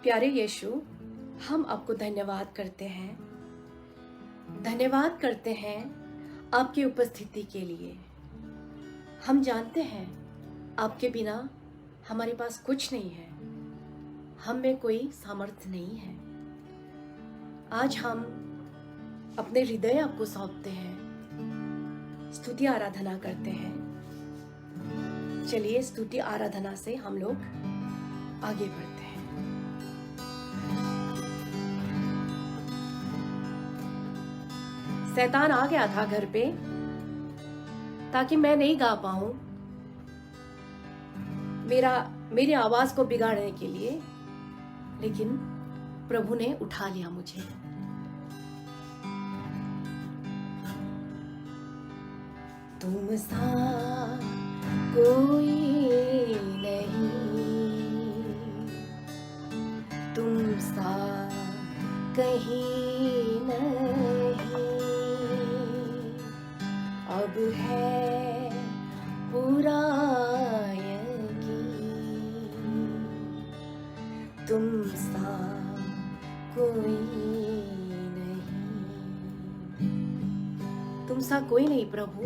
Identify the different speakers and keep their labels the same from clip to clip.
Speaker 1: प्यारे यीशु, हम आपको धन्यवाद करते हैं आपकी उपस्थिति के लिए। हम जानते हैं आपके बिना हमारे पास कुछ नहीं है, हम में कोई सामर्थ्य नहीं है। आज हम अपने हृदय आपको सौंपते हैं, स्तुति आराधना करते हैं। चलिए स्तुति आराधना से हम लोग आगे बढ़ते हैं। शैतान आ गया था घर पे ताकि मैं नहीं गा पाऊं, मेरी आवाज को बिगाड़ने के लिए, लेकिन प्रभु ने उठा लिया मुझे। तुम सा कोई नहीं, तुम सा कहीं नहीं, अब है पूरा यकीन, तुम सा कोई नहीं, तुम सा कोई नहीं प्रभु।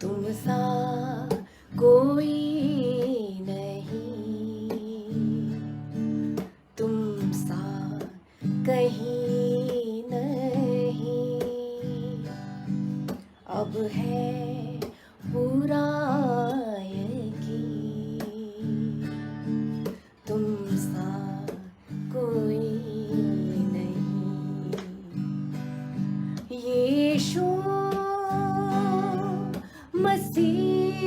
Speaker 1: तुम सा कोई नहीं, तुम सा कहीं नहीं, अब है पूरा यकीन, तुम सा कोई नहीं। यीशु मसीह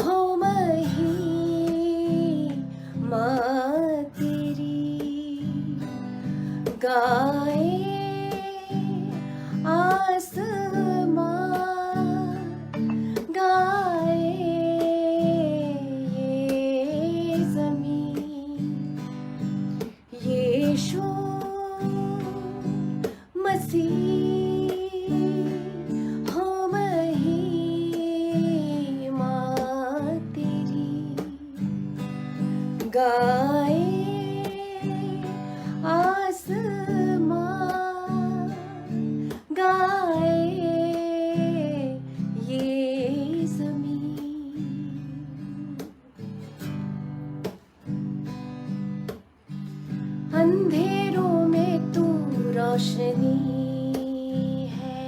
Speaker 1: हो महिमा तेरी, गाए आसमां, गाए ये ज़मीन। यीशु मसीह गाए आसमां, गाए ये ज़मीन। अंधेरों में तू रोशनी है,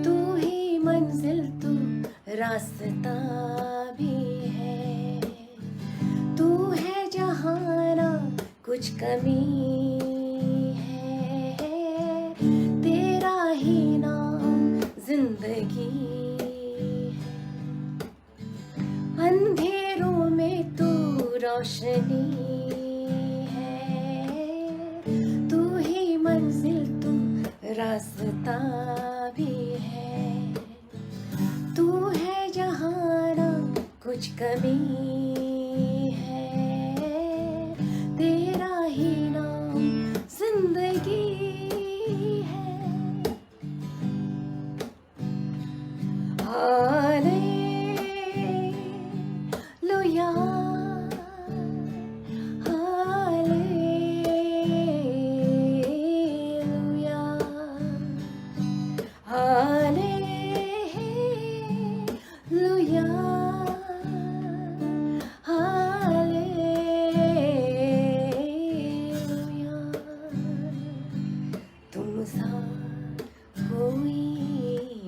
Speaker 1: तू ही मंजिल, तू रास्ता भी है, तू है जहाँ ना कुछ कमी है, तेरा ही नाम जिंदगी है। अंधेरों में तू रोशनी है, तू ही मंजिल, तू रास्ता भी है, तू है जहाँ ना कुछ कमी है, तेरा ही नाम जिंदगी है। Hallelujah, hallelujah, hallelujah, hallelujah. तुम सा कोई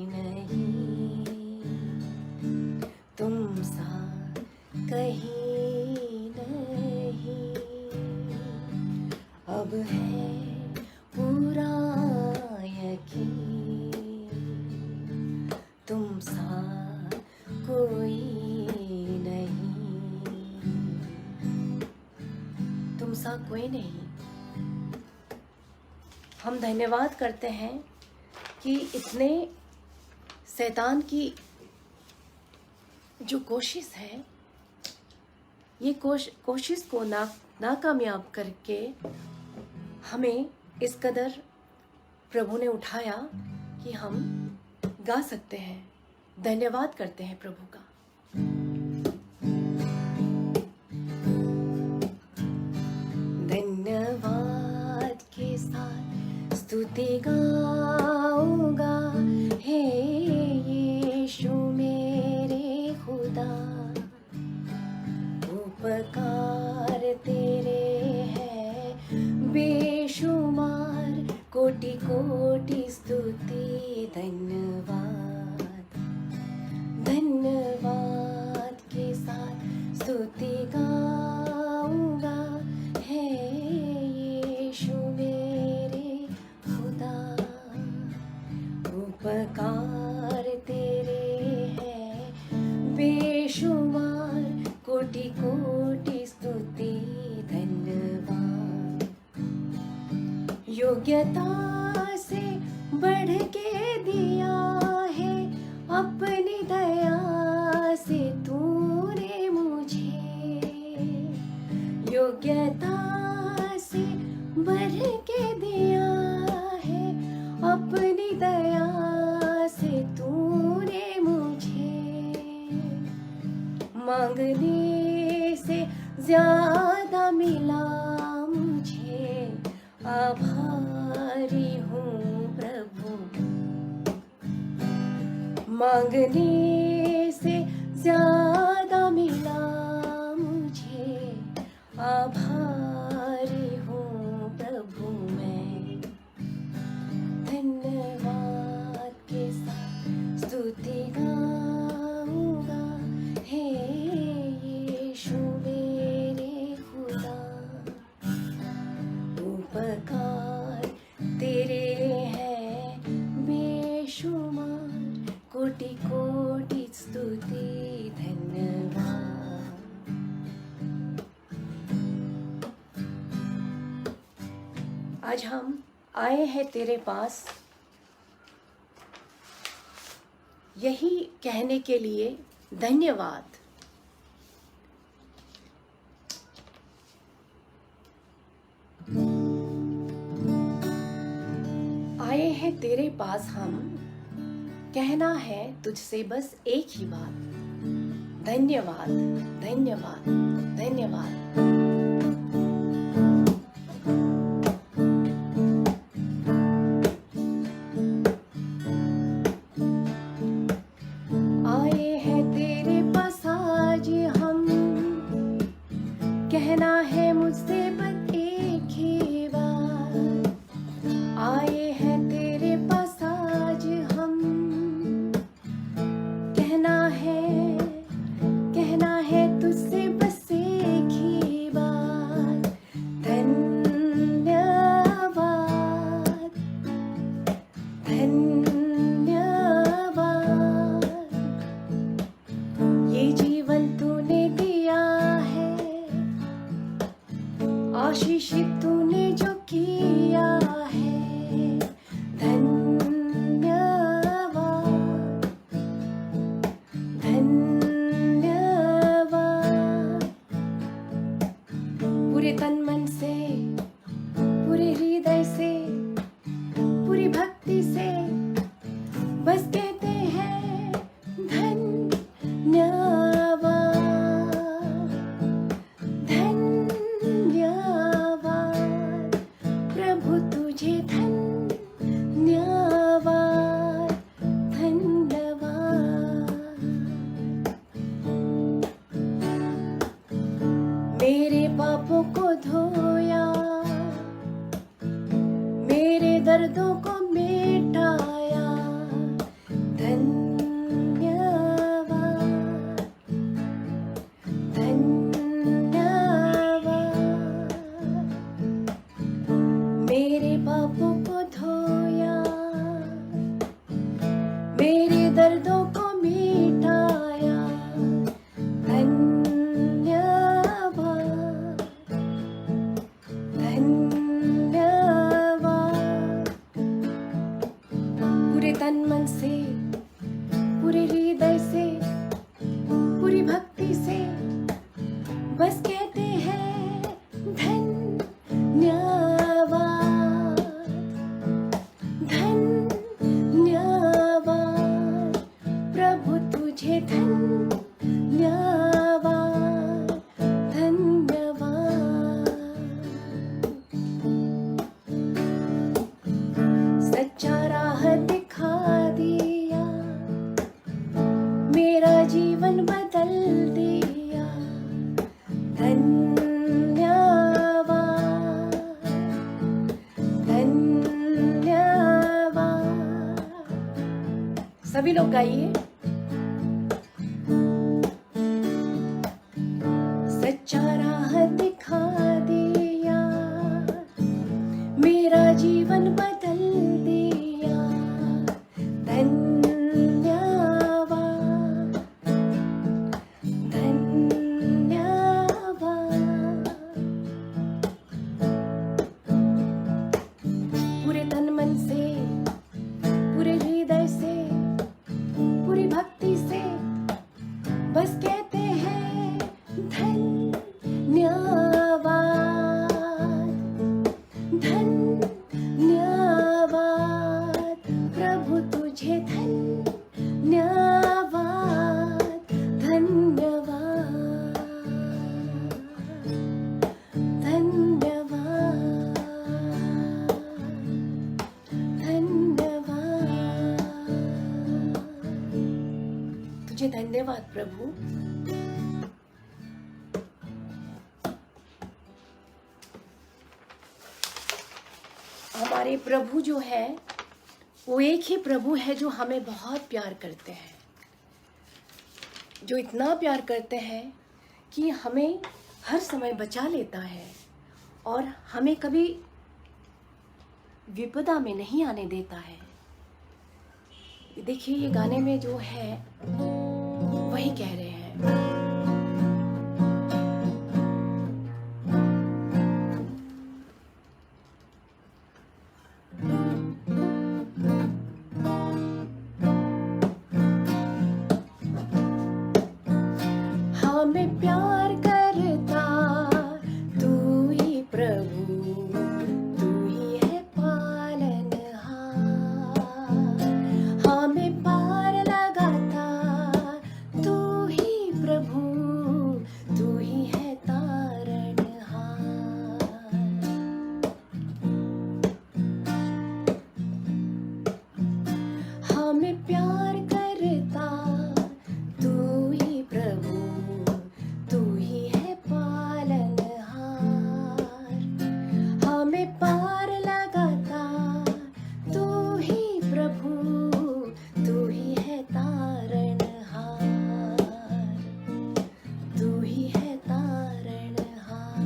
Speaker 1: नहीं, तुम सा कहीं नहीं, अब है पूरा यकीन, तुम सा कोई नहीं, तुम सा कोई नहीं। हम धन्यवाद करते हैं कि इतने शैतान की जो कोशिश है, ये कोशिश को नाकामयाब करके हमें इस कदर प्रभु ने उठाया कि हम गा सकते हैं, धन्यवाद करते हैं प्रभु का। धन्यवाद के साथ स्तुति गाऊंगा, हे यीशु मेरे खुदा। उपकार तेरे हैं बेशुमार, कोटि कोटि स्तुति। धन्यवाद, धन्यवाद के साथ स्तुति गाऊंगा, हे यीशु मेरे खुदा। उपकार तेरे हैं बेशुमार, कोटि कोटि स्तुति। धन्यवाद। योग्यता से बढ़ के दिया है, अपनी दया से तूने मुझे। योग्यता से बढ़ के दिया है, अपनी दया से तूने मुझे। मांगने से ज्यादा मिला मुझे, आभारी हूँ प्रभु। मांगने से ज्यादा मिला मुझे, आभारी हूँ प्रभु मैं। धन्यवाद के साथ स्तुति गाऊंगा, हे यीशु मेरे खुदा। उपकार तेरे हैं बेशुमार, कोटि कोटि स्तुति। धन्यवाद। आज हम आए हैं तेरे पास यही कहने के लिए, धन्यवाद। आए हैं तेरे पास हम, कहना है तुझसे बस एक ही बात, धन्यवाद, धन्यवाद, धन्यवाद। आए हैं तेरे पास आज हम, कहना है मुझसे बस एक ही बात। आए हैं तेरे पास आज हम, कहना है तुझसे बस एक ही बात, धन्यवाद, धन्यवाद। ये जीवन तूने दिया है, आशीषित तूने जो किया है, धन्यवाद, धन्यवाद। पूरे तन मन से, पूरे हृदय से, पूरी भक्ति से बस कहते हैं धन्यवाद, धन्यवाद। प्रभु तुझे धन्यवाद, धन्यवाद। मेरे पापों को धोया, मेरे दर्दों को मिटाया, धन्यवाद, धन्यवाद। मेरे पापों को धोया, मेरे दर्दों को मिटाया, धन्यवाद, धन्यवाद। पूरे तन मन से, पूरे हृदय से, पूरी भक्ति से बस कहते हैं धन्यवाद, धन्यवाद। लोग गाइए। सच्चा राह दिखा दिया, मेरा जीवन बदल दिया, धन्यवाद धन्यवाद। पूरे तन मन से, पूरे हृदय से, पूरी भक्ति से बस कहते हैं धन्यवाद धन्यवाद। प्रभु तुझे धन्यवाद धन्यवाद धन्यवाद धन्यवाद। तुझे धन्यवाद प्रभु। हमारे प्रभु जो है वो एक ही प्रभु है जो हमें बहुत प्यार करते हैं, जो इतना प्यार करते हैं कि हमें हर समय बचा लेता है और हमें कभी विपदा में नहीं आने देता है। देखिए ये गाने में जो है वही कह रहे हैं। हमें प्यार करता तू ही प्रभु, तू ही है पालनहार। हमें पार लगाता तू ही प्रभु, तू ही है तारणहार। हमें प्यार करता तू ही प्रभु, तू ही है पालनहार। हमें पार लगाता तू ही प्रभु, तू ही है तारणहार, तू ही है तारणहार।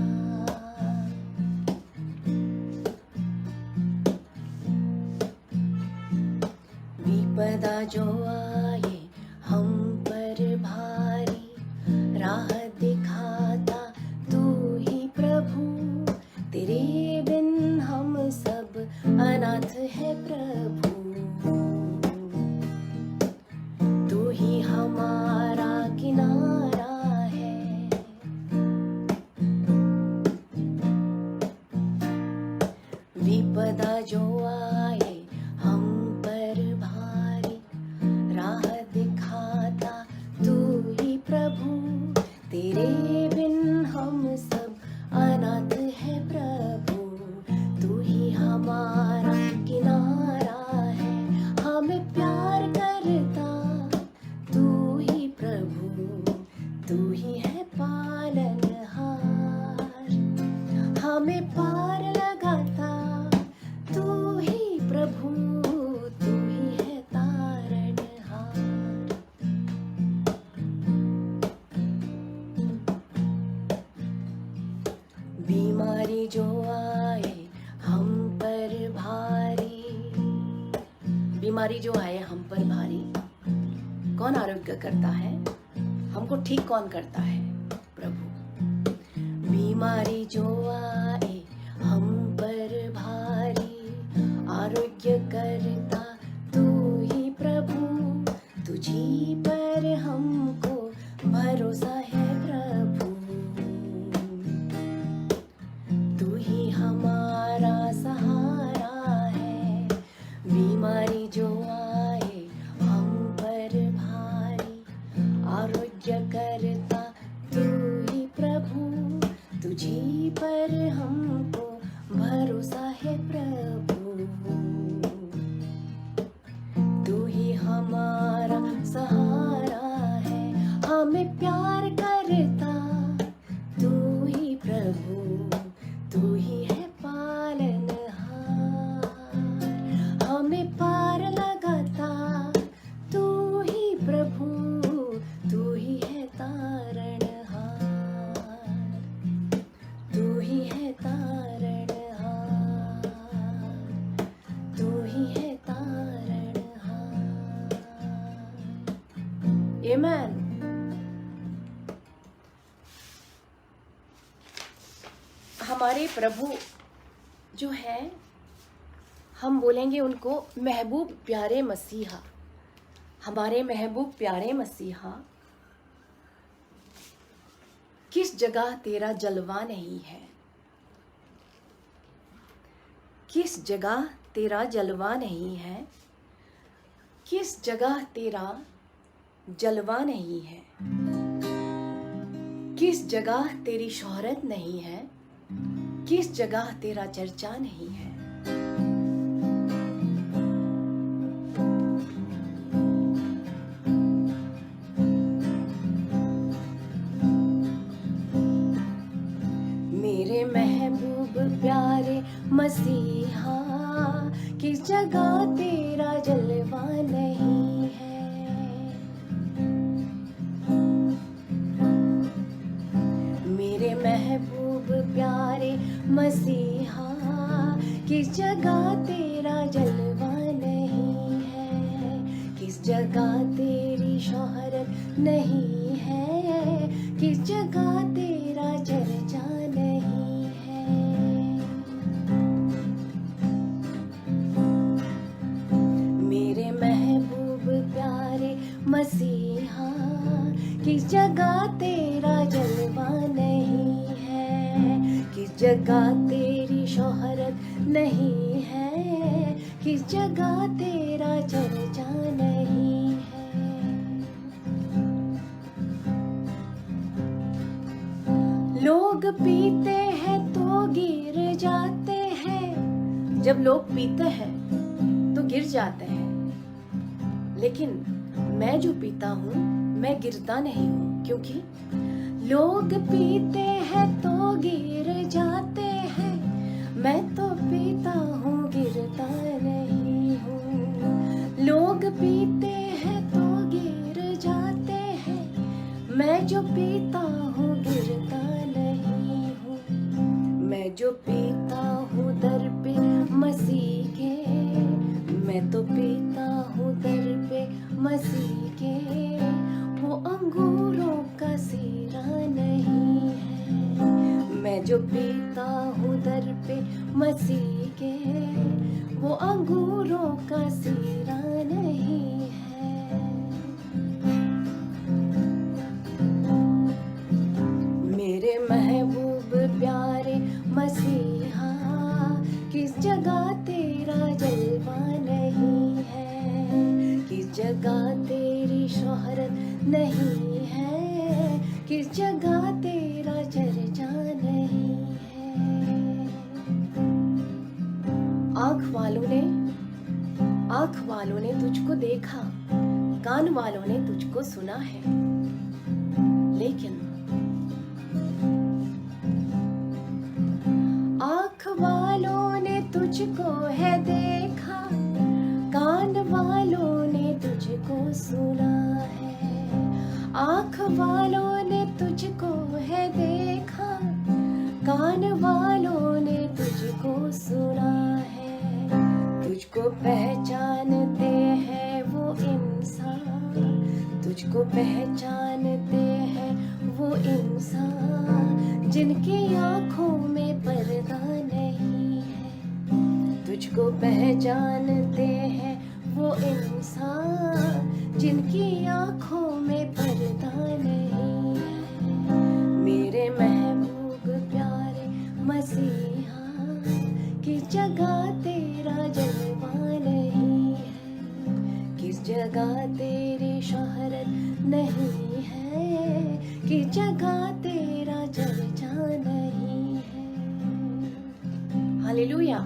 Speaker 1: विपदा जो आए हम पर भारी, राह दिखाता तू ही प्रभु, तेरे बिन हम सब अनाथ है प्रभु। तू ही हमारा किनारा है, विपदा जो आए हम पर भारी, राह दिखाता तू ही प्रभु, तेरे बिन हम सब अनाथ है प्रभु। तू ही हमारा किनारा है, हमें प्यार करता तू ही प्रभु, तू ही है पालनहार। हमें पार लगाता तू ही प्रभु, तू ही है तारणहार। बीमारी जो आए हम पर भारी, बीमारी जो आए हम पर भारी, कौन आरोग्य करता है? हमको ठीक कौन करता है? प्रभु। बीमारी जो आए हम पर भारी, आरोग्य करता तू ही प्रभु, तुझी पर हमको भरोसा है प्रभु। तू ही हमारा सहारा है, बीमारी जो आए हम पर भारी, आरोग्य करता तू ही प्रभु, तुझी पर हमको भरोसा है प्रभु। तू ही हमारा सहारा है, हमें प्यार करता तू ही प्रभु, तू ही है पालनहार। हमें पार लगाता तू आमेन। हमारे प्रभु जो है, हम बोलेंगे उनको महबूब प्यारे मसीहा। हमारे महबूब प्यारे मसीहा, किस जगह तेरा जलवा नहीं है, किस जगह तेरा जलवा नहीं है, किस जगह तेरा जलवा नहीं है, किस जगह तेरी शोहरत नहीं है, किस जगह तेरा चर्चा नहीं है। मेरे महबूब प्यारे मसीहा, किस जगह तेरा जलवा नहीं है। मेरे महबूब प्यारे मसीहा, किस जगह तेरा जलवा नहीं है, किस जगह तेरी शोहरत नहीं है, किस जगह तेरा चर्चा नहीं है। मेरे महबूब प्यारे मसीहा, किस जगह तेरा जलवा नहीं है, किस जगह तेरी शोहरत नहीं है, किस जगह तेरा चर्चा नहीं है। लोग पीते हैं तो गिर जाते हैं। जब लोग पीते हैं तो गिर जाते हैं, लेकिन मैं जो पीता हूँ मैं गिरता नहीं हूँ, क्योंकि लोग पीते हैं तो गिर जाते हैं, मैं तो पीता हूँ गिरता नहीं हूँ। लोग पीते हैं तो गिर जाते हैं, मैं जो पीता हूँ गिरता नहीं हूँ। मैं जो पीता हूँ दर पे मसीह के, मैं तो पीता हूँ दर पे मसीह के, वो अंगूरों का सीरा नहीं है। मैं जो पीता हूँ दर पे मसीह के, वो अंगूरों का सीरा नहीं है। मेरे महबूब प्यारे मसीहा, किस जगह तेरा जलवा नहीं है, किस जगह तेरी शोहरत नहीं है, किस जगह तेरा चर्चा नहीं है। आँख वालों ने तुझको देखा, कान वालों ने तुझको सुना है, लेकिन आँख वालों ने तुझको है देखा, कान वालों ने तुझको सुना है। आँख वालों ने तुझको है देखा, कान वालों ने तुझको सुना है। तुझको पहचानते हैं वो इंसान, तुझको पहचानते हैं वो इंसान, जिनकी आँखों में पर्दा नहीं है। तुझको पहचानते हैं वो इंसान, जिनकी आँखों में पर्दा नहीं है। मेरे महबूब प्यारे मसीहा, किस जगह तेरा जलवा नहीं है, किस जगह तेरी शोहरत नहीं है, किस जगह तेरा चर्चा नहीं है। हालेलुया।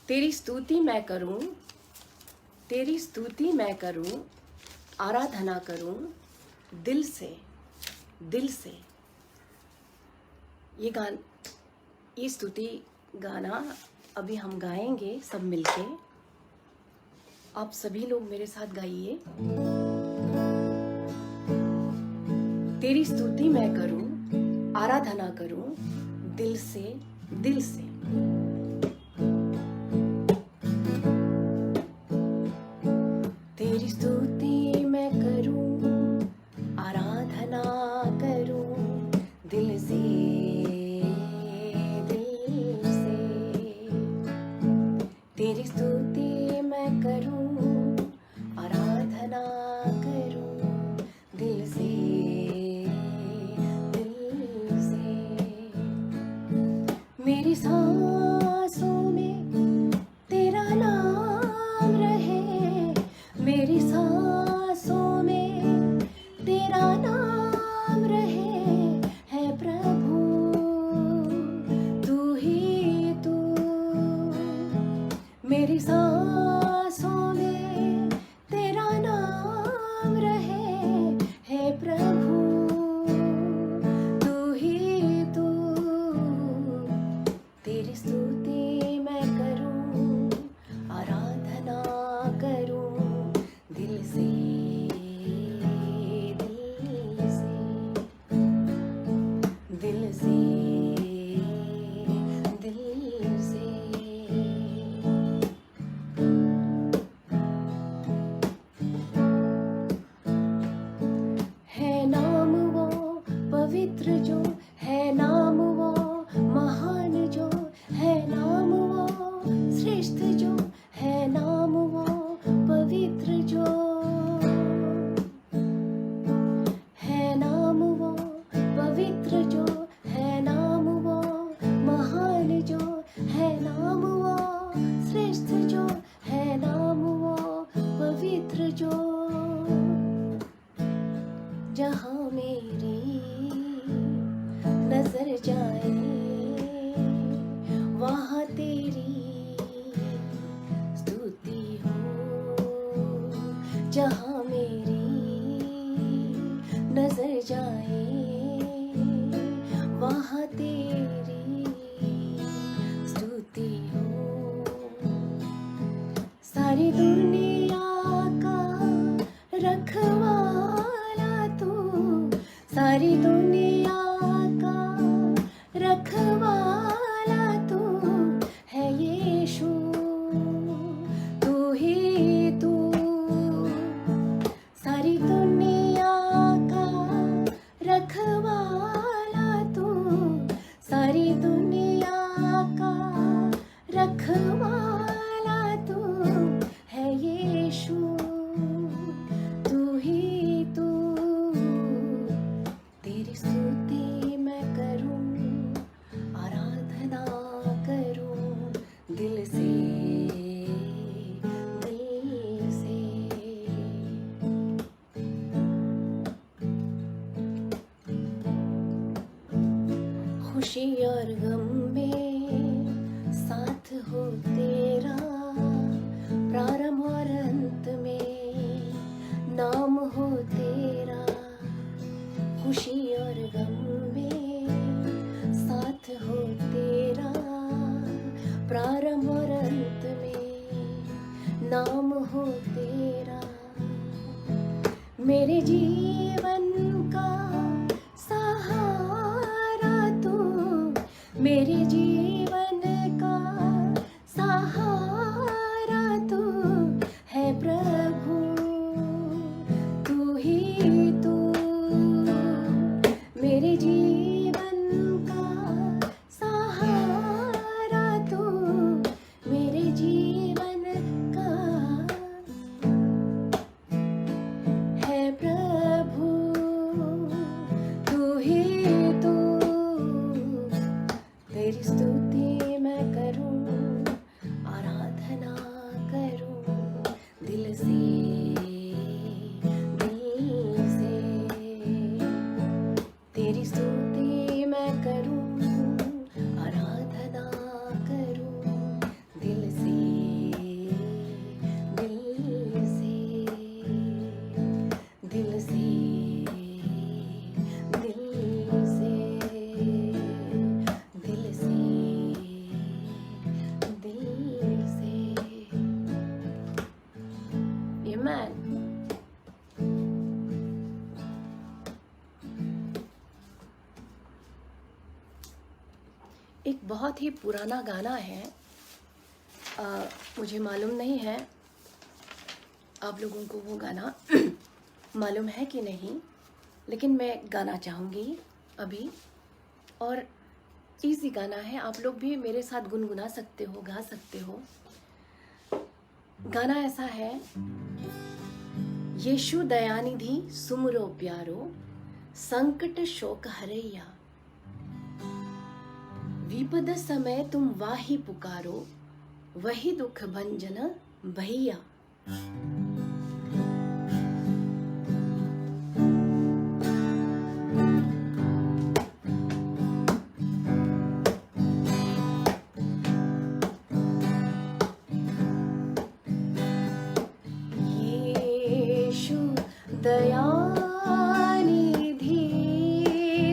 Speaker 1: तेरी स्तुति मैं करूं, तेरी स्तुति मैं करूं, आराधना करूं दिल से, दिल से। ये स्तुति गाना अभी हम गाएंगे सब मिलके। आप सभी लोग मेरे साथ गाइए। तेरी स्तुति मैं करूं, आराधना करूं दिल से, दिल से। तेरी स्तुति मैं करूं, आराधना करूं दिल से, दिल से। तेरी स्तुति मैं करूं, आराधना करूं दिल से, दिल से। मेरी सांसों में तेरा नाम रहे, मेरी सांसों में तेरा नाम रहे, है प्रभु तू ही तू। मेरी सांसों में तेरा नाम रहे, है प्रभु तू ही तू। तेरी स्तुति मैं करूं, आराधना करूं दिल से, दिल से, दिल से, दिल से। है नाम वो पवित्र जो, है नाम वो महान जो, है नाम वो श्रेष्ठ जो, है नाम वो पवित्र जो, है नाम वो पवित्र जो, है नाम वो महान जो, है नाम वो श्रेष्ठ जो, है नाम वो पवित्र जो। जहाँ मेरी नजर जाए वहाँ तेरी स्तुति हो, जहाँ मेरी नजर जाए वहाँ तेरी स्तुति हो। सारी दुनिया का रखवाला तू, सारी दुनिया का रखवाला तू है यीशु, तू ही तू। सारी दुनिया का रखवाला तू, सारी दुनिया का रखवाला तू है यीशु, तू ही तू। तेरी स्तुति मैं करूं, आराधना करूं दिल से, दिल से। खुशी और गम में साथ हो तेरा, प्रारंभ और अंत में नाम हो तेरा। खुशी और गम में साथ हो तेरा, प्रारंभ और अंत में नाम हो तेरा। मेरे जीवन का सहारा तू, मेरे जीवन का सहारा तू है प्रभु, तू ही तू। मेरे जीवन का सहारा तू, मेरे जीवन का है प्रभु, तू ही तू। तेरी स्तुति एक बहुत ही पुराना गाना है। मुझे मालूम नहीं है आप लोगों को वो गाना मालूम है कि नहीं, लेकिन मैं गाना चाहूँगी अभी। और इजी गाना है, आप लोग भी मेरे साथ गुनगुना सकते हो, गा सकते हो। गाना ऐसा है, यीशु दयानिधि सुमरो प्यारो, संकट शोक हरैया, विपद समय तुम वाही पुकारो, वही दुख भंजन भैया। यीशु दयानिधि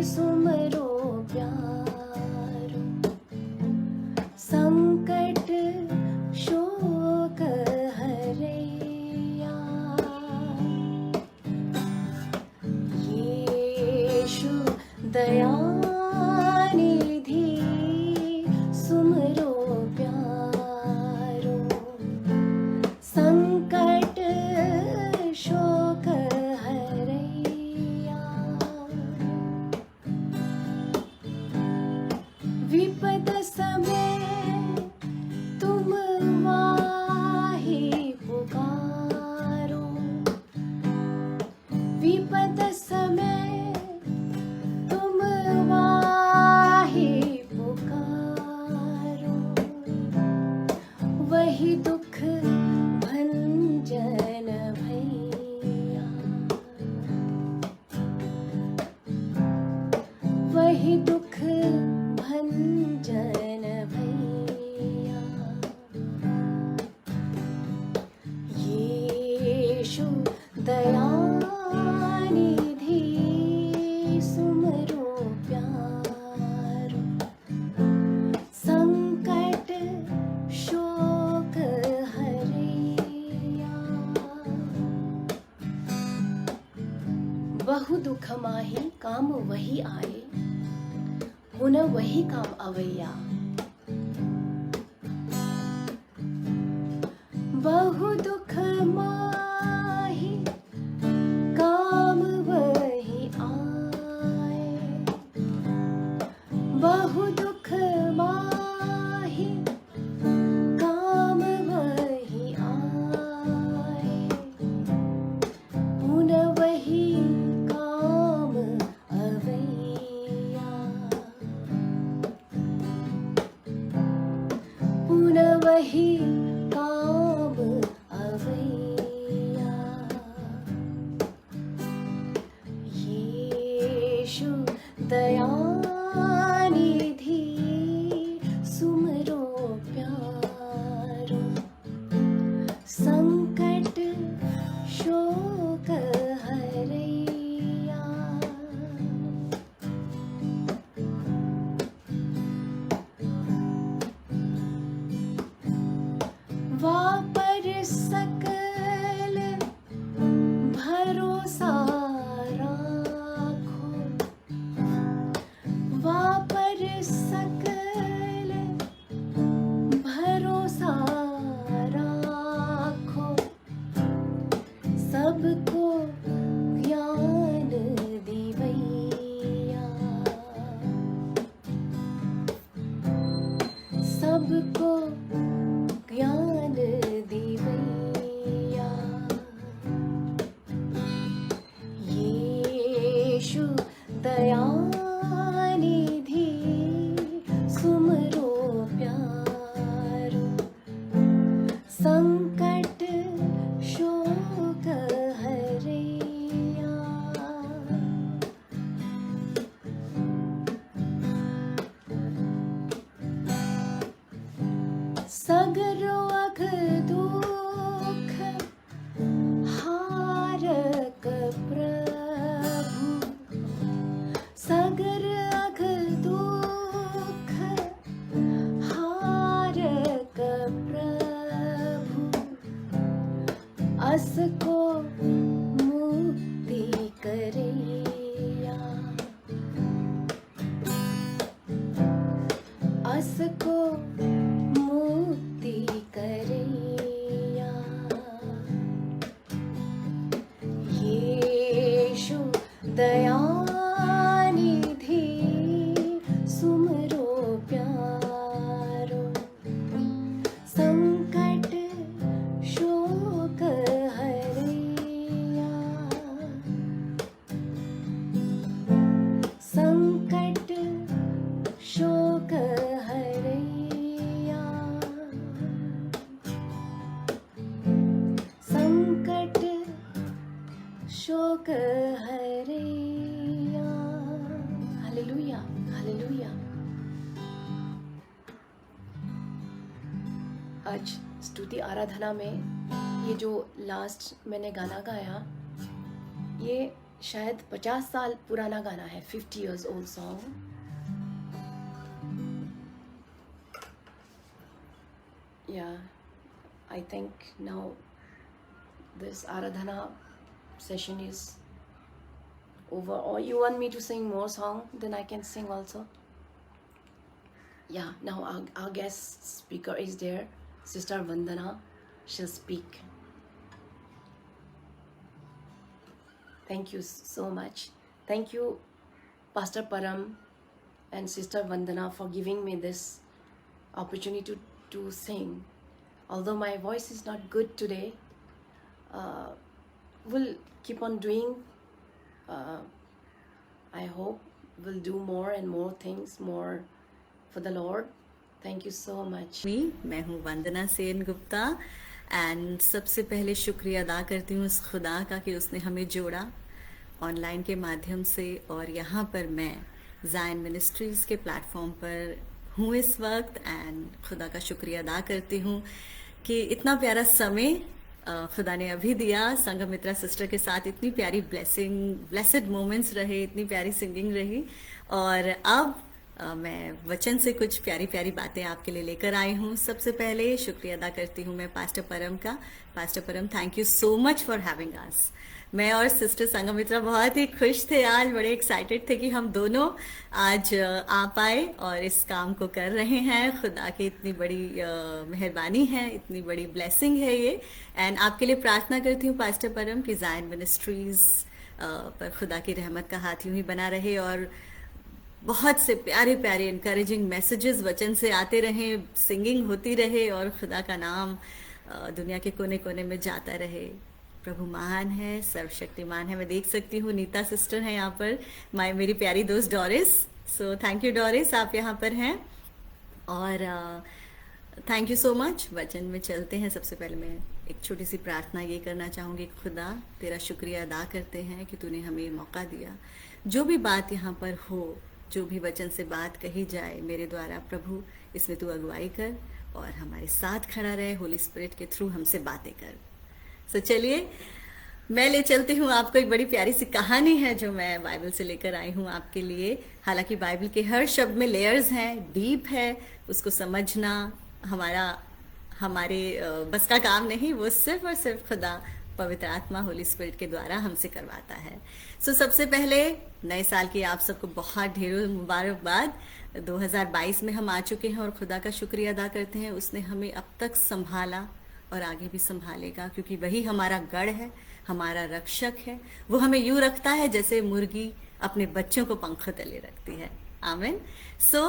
Speaker 1: सुमरो प्यारो, संकट शोक हरैया, यीशु दयानिधि सुमरो प्यारो, संकट शोक हरैया, विपद समय तुम वाही पुकारो, विपद समय तुम वाही पुकारो, वही दुख भंजन भैया, वही दुख भंजन भैया, यीशु दयानिधि सुमरो प्यारो, संकट शोक हरैया, बहु दुख माही काम वही आए, पुन वही काम अवैया, बहु दुख माही काम वही आए, बहु दुख माही काम वही आए, पुन वही काम अवैया, पुन वही काम अवैया, यीशु दयानिधि सुमरो प्यारो, संकट शोक हरैया, वापर सकल भरोसा राखो, वापर सकल भरोसा राखो, सबको ज्ञान दिवैया, सबको ज्ञान दिवैया, यीशु दयानिधि सुमरो प्यारो, संकट शोक हरैया, सगरो अघ दुख हारक प्रभु, सगर अघ दुख हारक प्रभु, अस को मुक्ति करैया, को मुक्ति करैया। यीशु दयानिधि सुमरो प्यारो, संकट शोक हरैया। संकट शोक हरैया। संकट शोक हरैया। Hallelujah, hallelujah. आज स्तुति आराधना में ये जो लास्ट मैंने गाना गाया, ये शायद 50 साल पुराना गाना है, 50 years old song। Yeah, I think now this Aradhana session is over. Or you want me to sing more song? Then I can sing also. Yeah, now our guest speaker is there, Sister Vandana. She'll speak. Thank you so much. Thank you, Pastor Param and Sister Vandana, for giving me this opportunity to sing. Although my voice is not good today, we'll keep on doing. I hope we'll do more and more things, more for the Lord. Thank you so much.
Speaker 2: मैं हूँ वंदना Sen Gupta and सबसे पहले शुक्रिया अदा करती हूँ उस खुदा का कि उसने हमें जोड़ा ऑनलाइन के माध्यम से, और यहाँ पर मैं ज़ायन मिनिस्ट्रीज़ के प्लेटफॉर्म पर हूँ इस वक्त। एंड खुदा का शुक्रिया अदा करती हूँ कि इतना प्यारा समय खुदा ने अभी दिया। संघमित्रा सिस्टर के साथ इतनी प्यारी ब्लेसेड मोमेंट्स रहे, इतनी प्यारी सिंगिंग रही, और अब मैं वचन से कुछ प्यारी प्यारी बातें आपके लिए लेकर आई हूँ। सबसे पहले शुक्रिया अदा करती हूँ मैं पास्टर परम का। पास्टर परम, thank you so much for having us. मैं और सिस्टर संघमित्रा बहुत ही खुश थे, आज बड़े एक्साइटेड थे कि हम दोनों आज आ पाए और इस काम को कर रहे हैं। खुदा की इतनी बड़ी मेहरबानी है, इतनी बड़ी ब्लेसिंग है ये। एंड आपके लिए प्रार्थना करती हूँ पास्टर परम कि ज़ायन मिनिस्ट्रीज़ पर खुदा की रहमत का हाथ यूं ही बना रहे, और बहुत से प्यारे प्यारे इनकरेजिंग मैसेजेस वचन से आते रहें, सिंगिंग होती रहे, और खुदा का नाम दुनिया के कोने कोने में जाता रहे। प्रभु महान है, सर्वशक्तिमान है। मैं देख सकती हूँ नीता सिस्टर है यहाँ पर, मेरी प्यारी दोस्त Doris. So thank you Doris, आप यहाँ पर हैं, और थैंक यू सो मच। वचन में चलते हैं। सबसे पहले मैं एक छोटी सी प्रार्थना ये करना चाहूँगी। खुदा, तेरा शुक्रिया अदा करते हैं कि तूने हमें ये मौका दिया। जो भी बात यहाँ पर हो, जो भी वचन से बात कही जाए मेरे द्वारा, प्रभु इसमें तू अगुवाई कर और हमारे साथ खड़ा रहे। होली स्पिरिट के थ्रू हमसे बातें कर। सो चलिए मैं ले चलती हूँ आपको। एक बड़ी प्यारी सी कहानी है जो मैं बाइबल से लेकर आई हूँ आपके लिए। हालांकि बाइबल के हर शब्द में लेयर्स हैं, डीप है, उसको समझना हमारे बस का काम नहीं। वो सिर्फ और सिर्फ खुदा पवित्र आत्मा होली स्पिरिट के द्वारा हमसे करवाता है। सो सबसे पहले नए साल की आप सबको बहुत ढेरों मुबारकबाद। 2022 में हम आ चुके हैं और खुदा का शुक्रिया अदा करते हैं, उसने हमें अब तक संभाला और आगे भी संभालेगा, क्योंकि वही हमारा गढ़ है, हमारा रक्षक है। वो हमें यूं रखता है जैसे मुर्गी अपने बच्चों को पंखों तले रखती है। आमीन। सो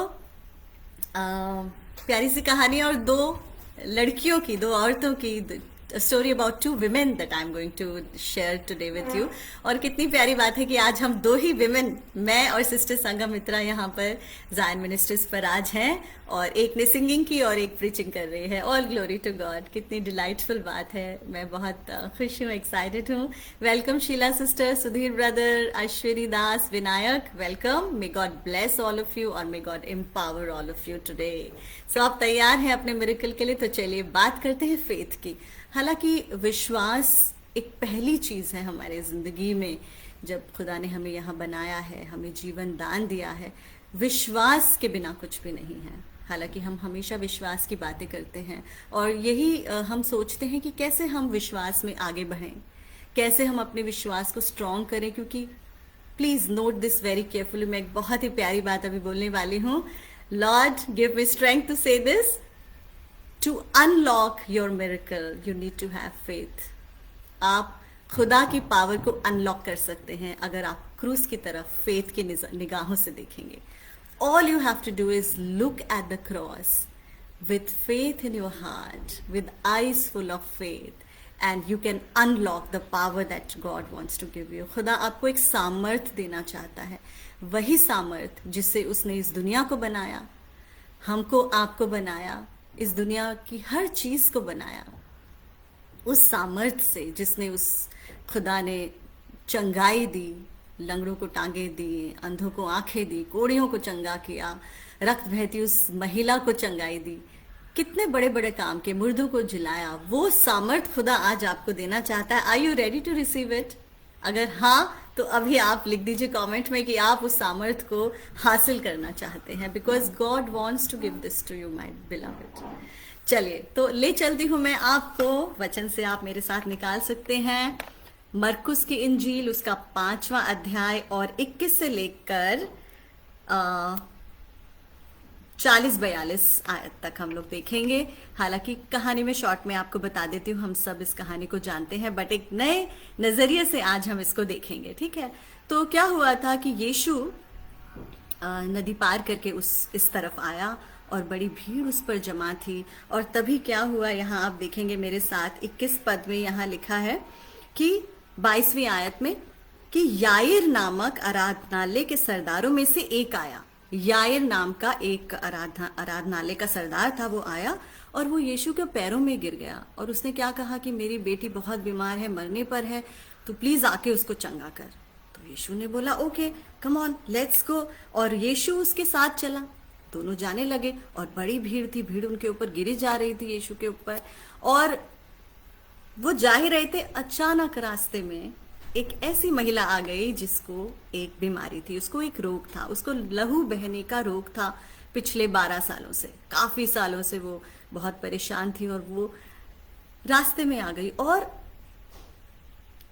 Speaker 2: प्यारी सी कहानी और दो लड़कियों की, दो औरतों की, story about 2 women that I'm going to share today with you। और कितनी प्यारी बात है कि आज हम 2 ही विमेन, मैं और सिस्टर संघमित्रा यहाँ पर ज़ायन मिनिस्ट्रीज पर आज हैं, और एक ने सिंगिंग की और एक प्रीचिंग कर रही है। All glory to God. कितनी डिलाइटफुल बात है। मैं बहुत खुश हूँ, एक्साइटेड हूँ। Welcome Sheela sister, Sudhir brother, Ashwini Das, Vinayak, welcome. May God bless all of you और may God empower all of you today. So आप तैयार हैं अपने मिरेकल के लिए? तो चलिए बात करते हैं फेथ की। हालांकि विश्वास एक पहली चीज़ है हमारे ज़िंदगी में। जब खुदा ने हमें यहाँ बनाया है, हमें जीवन दान दिया है, विश्वास के बिना कुछ भी नहीं है। हालांकि हम हमेशा विश्वास की बातें करते हैं और यही हम सोचते हैं कि कैसे हम विश्वास में आगे बढ़ें, कैसे हम अपने विश्वास को स्ट्रॉन्ग करें। क्योंकि please note this very carefully, मैं एक बहुत ही प्यारी बात अभी बोलने वाली हूँ। Lord, give me strength to say this. To unlock your miracle, you need to have faith. आप खुदा की पावर को अनलॉक कर सकते हैं अगर आप क्रूस की तरफ फेथ की निगाहों से देखेंगे. All you have to do is look at the cross with faith in your heart, with eyes full of faith, and you can unlock the power that God wants to give you. खुदा आपको एक सामर्थ देना चाहता है, वही सामर्थ जिससे उसने इस दुनिया को बनाया, हमको आपको बनाया, इस दुनिया की हर चीज को बनाया. उस सामर्थ से जिसने उस खुदा ने चंगाई दी, लंगड़ों को टांगे दी, अंधों को आंखें दी, कोड़ियों को चंगा किया, रक्त बहती उस महिला को चंगाई दी, कितने बड़े बड़े काम के, मुर्दों को जिलाया. वो सामर्थ खुदा आज आपको देना चाहता है. Are you ready to receive it? अगर हाँ तो अभी आप लिख दीजिए कमेंट में कि आप उस सामर्थ को हासिल करना चाहते हैं. Because God wants to give this to you my beloved. चलिए तो ले चलती हूँ मैं आपको. वचन से आप मेरे साथ निकाल सकते हैं मरकुस की इंजील, उसका 5वां अध्याय और 21 से लेकर 40-42 आयत तक हम लोग देखेंगे. हालांकि कहानी में शॉर्ट में आपको बता देती हूँ, हम सब इस कहानी को जानते हैं, बट एक नए नजरिए से आज हम इसको देखेंगे. ठीक है. तो क्या हुआ था कि यीशु नदी पार करके इस तरफ आया और बड़ी भीड़ उस पर जमा थी. और तभी क्या हुआ, यहाँ आप देखेंगे मेरे साथ 21 पद में यहाँ लिखा है कि 22वीं आयत में कि याईर नामक आराधनालय के सरदारों में से एक आया. याईर नाम का एक आराधनालय का सरदार था. वो आया और वो यीशु के पैरों में गिर गया और उसने क्या कहा कि मेरी बेटी बहुत बीमार है, मरने पर है, तो प्लीज आके उसको चंगा कर. तो यीशु ने बोला okay come on let's go. और यीशु उसके साथ चला. दोनों जाने लगे और बड़ी भीड़ थी, भीड़ उनके ऊपर गिरी जा रही थी यीशु के ऊपर. और वो जा ही रहे थे, अचानक रास्ते में एक ऐसी महिला आ गई जिसको एक बीमारी थी, उसको एक रोग था, उसको लहू बहने का रोग था पिछले 12 सालों से. काफी सालों से वो बहुत परेशान थी और वो रास्ते में आ गई और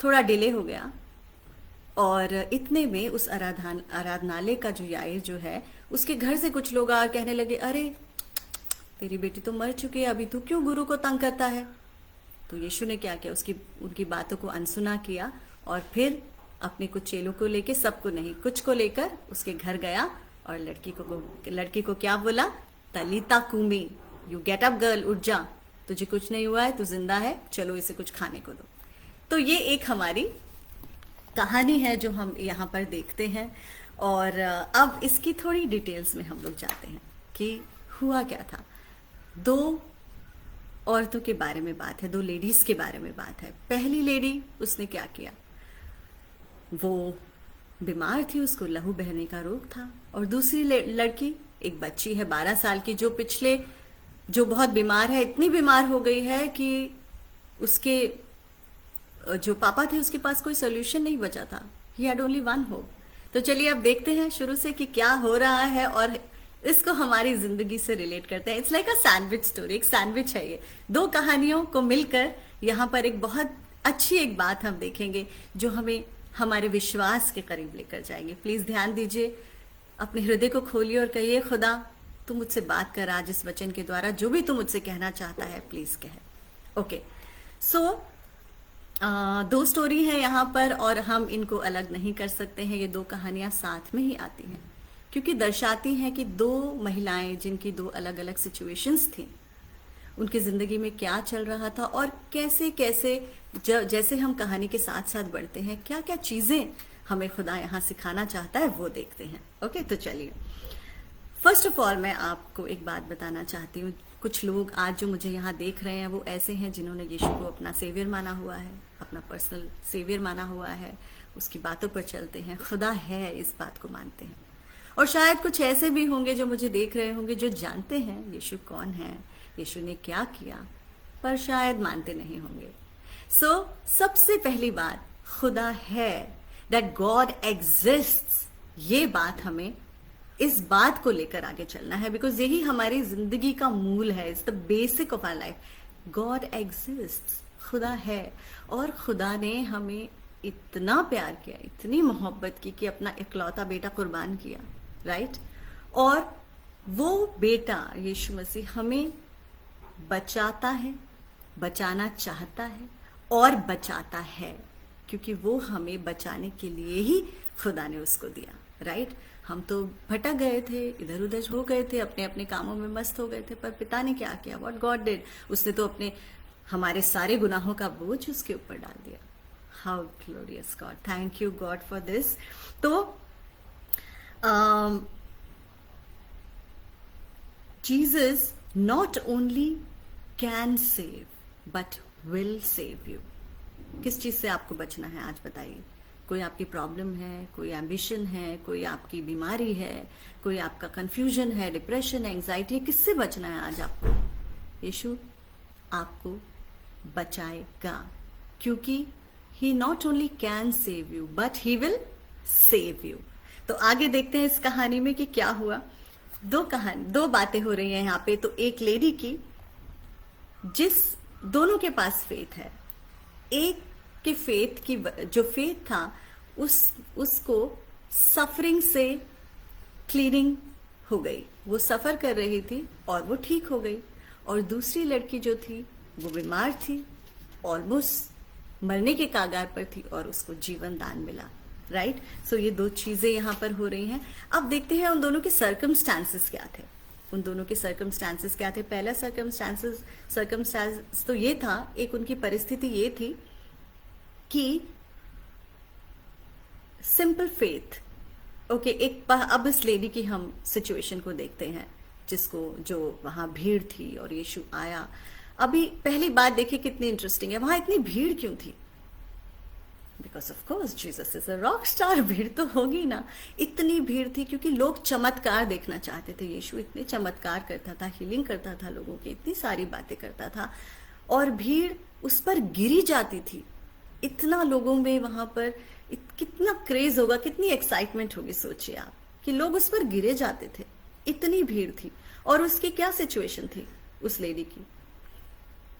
Speaker 2: थोड़ा डिले हो गया. और इतने में उस आराधनालय का जो याईर जो है, उसके घर से कुछ लोग आ कहने लगे अरे तेरी बेटी तो मर चुकी है, अभी तू क्यों गुरु को तंग करता है. तो यीशु ने क्या किया, उनकी बातों को अनसुना किया और फिर अपने कुछ चेलों को लेके, सबको नहीं कुछ को लेकर उसके घर गया और लड़की को क्या बोला, तलीता कुमी, यू गेट अप गर्ल, उठ जा, तुझे कुछ नहीं हुआ है, तू जिंदा है, चलो इसे कुछ खाने को दो. तो ये एक हमारी कहानी है जो हम यहाँ पर देखते हैं. और अब इसकी थोड़ी डिटेल्स में हम लोग जाते हैं कि हुआ क्या था. 2 औरतों के बारे में बात है, 2 लेडीज के बारे में बात है. पहली लेडी, उसने क्या किया, वो बीमार थी, उसको लहू बहने का रोग था. और दूसरी लड़की, एक बच्ची है 12 साल की, जो बहुत बीमार है, इतनी बीमार हो गई है कि उसके जो पापा थे उसके पास कोई सोल्यूशन नहीं बचा था. He had only one hope. तो चलिए अब देखते हैं शुरू से कि क्या हो रहा है और इसको हमारी जिंदगी से रिलेट करते हैं. It's like a sandwich story, एक सैंडविच है ये. 2 कहानियों को मिलकर यहाँ पर एक बहुत अच्छी एक बात हम देखेंगे जो हमें हमारे विश्वास के करीब लेकर जाएंगे. प्लीज ध्यान दीजिए, अपने हृदय को खोलिए और कहिए खुदा तू मुझसे बात कर आज इस वचन के द्वारा, जो भी तू मुझसे कहना चाहता है प्लीज कहे. ओके. सो 2 स्टोरी है यहाँ पर और हम इनको अलग नहीं कर सकते हैं. ये 2 कहानियां साथ में ही आती हैं क्योंकि दर्शाती हैं कि 2 महिलाएं जिनकी 2 अलग अलग सिचुएशंस थी, उनकी जिंदगी में क्या चल रहा था और कैसे कैसे जैसे हम कहानी के साथ साथ बढ़ते हैं, क्या क्या चीजें हमें खुदा यहाँ सिखाना चाहता है वो देखते हैं. ओके. तो चलिए, फर्स्ट ऑफ ऑल मैं आपको एक बात बताना चाहती हूँ. कुछ लोग आज जो मुझे यहाँ देख रहे हैं वो ऐसे हैं जिन्होंने यीशु को अपना सेवियर माना हुआ है, अपना पर्सनल सेवियर माना हुआ है, उसकी बातों पर चलते हैं, खुदा है इस बात को मानते हैं. और शायद कुछ ऐसे भी होंगे जो मुझे देख रहे होंगे जो जानते हैं यीशु कौन है, यीशु ने क्या किया, पर शायद मानते नहीं होंगे. सो सबसे पहली बात, खुदा है, दैट गॉड एग्जिस्ट्स. ये बात हमें इस बात को लेकर आगे चलना है बिकॉज यही हमारी जिंदगी का मूल है. It's the basic of our life. God exists, खुदा है. और खुदा ने हमें इतना प्यार किया, इतनी मोहब्बत की कि अपना इकलौता बेटा कुर्बान किया, राइट? और वो बेटा यीशु मसीह हमें बचाता है, बचाना चाहता है और बचाता है, क्योंकि वो हमें बचाने के लिए ही खुदा ने उसको दिया, राइट। हम तो भटक गए थे, इधर उधर हो गए थे, अपने अपने कामों में मस्त हो गए थे, पर पिता ने क्या किया? व्हाट गॉड डिड, उसने तो अपने हमारे सारे गुनाहों का बोझ उसके ऊपर डाल दिया। How glorious God, thank you God for this. तो Jesus not only can save but will save you. किस चीज से आपको बचना है आज बताइए? कोई आपकी प्रॉब्लम है, कोई एम्बिशन है, कोई आपकी बीमारी है, कोई आपका कंफ्यूजन है, डिप्रेशन, एंजाइटी है, किससे बचना है आज आपको? यीशु आपको बचाएगा, क्योंकि he not only can save you but he will save you. तो आगे देखते हैं इस कहानी में कि क्या हुआ। दो बातें हो रही हैं यहाँ पे। तो एक लेडी की, जिस दोनों के पास फेथ है, एक के फेथ की जो फेथ था उसको सफरिंग से क्लीनिंग हो गई, वो सफर कर रही थी और वो ठीक हो गई। और दूसरी लड़की जो थी वो बीमार थी, ऑलमोस्ट मरने के कागार पर थी और उसको जीवन दान मिला, राइट। सो ये दो चीजें यहाँ पर हो रही हैं। अब देखते हैं उन दोनों के सर्कमस्टांसेस क्या थे। उन दोनों के सर्कमस्टांसेस क्या थे? पहला सर्कमस्टांस तो ये था, एक उनकी परिस्थिति ये थी कि सिंपल फेथ। ओके, अब इस लेडी की हम सिचुएशन को देखते हैं, जिसको जो वहां भीड़ थी और यीशु आया। अभी पहली बात देखिए कितनी इंटरेस्टिंग है, वहां इतनी भीड़ क्यों थी? Because of course Jesus is a rock star. भीड़ तो होगी ना। इतनी भीड़ थी क्योंकि लोग चमत्कार देखना चाहते थे। यीशु इतने चमत्कार करता था, हीलिंग करता था लोगों की, इतनी सारी बातें करता था, और भीड़ उस पर गिरी जाती थी। इतना लोगों में वहां पर कितना क्रेज होगा, कितनी एक्साइटमेंट होगी, सोचिए आप, कि लोग उस पर गिरे जाते थे, इतनी भीड़ थी। और उसकी क्या सिचुएशन थी उस लेडी की?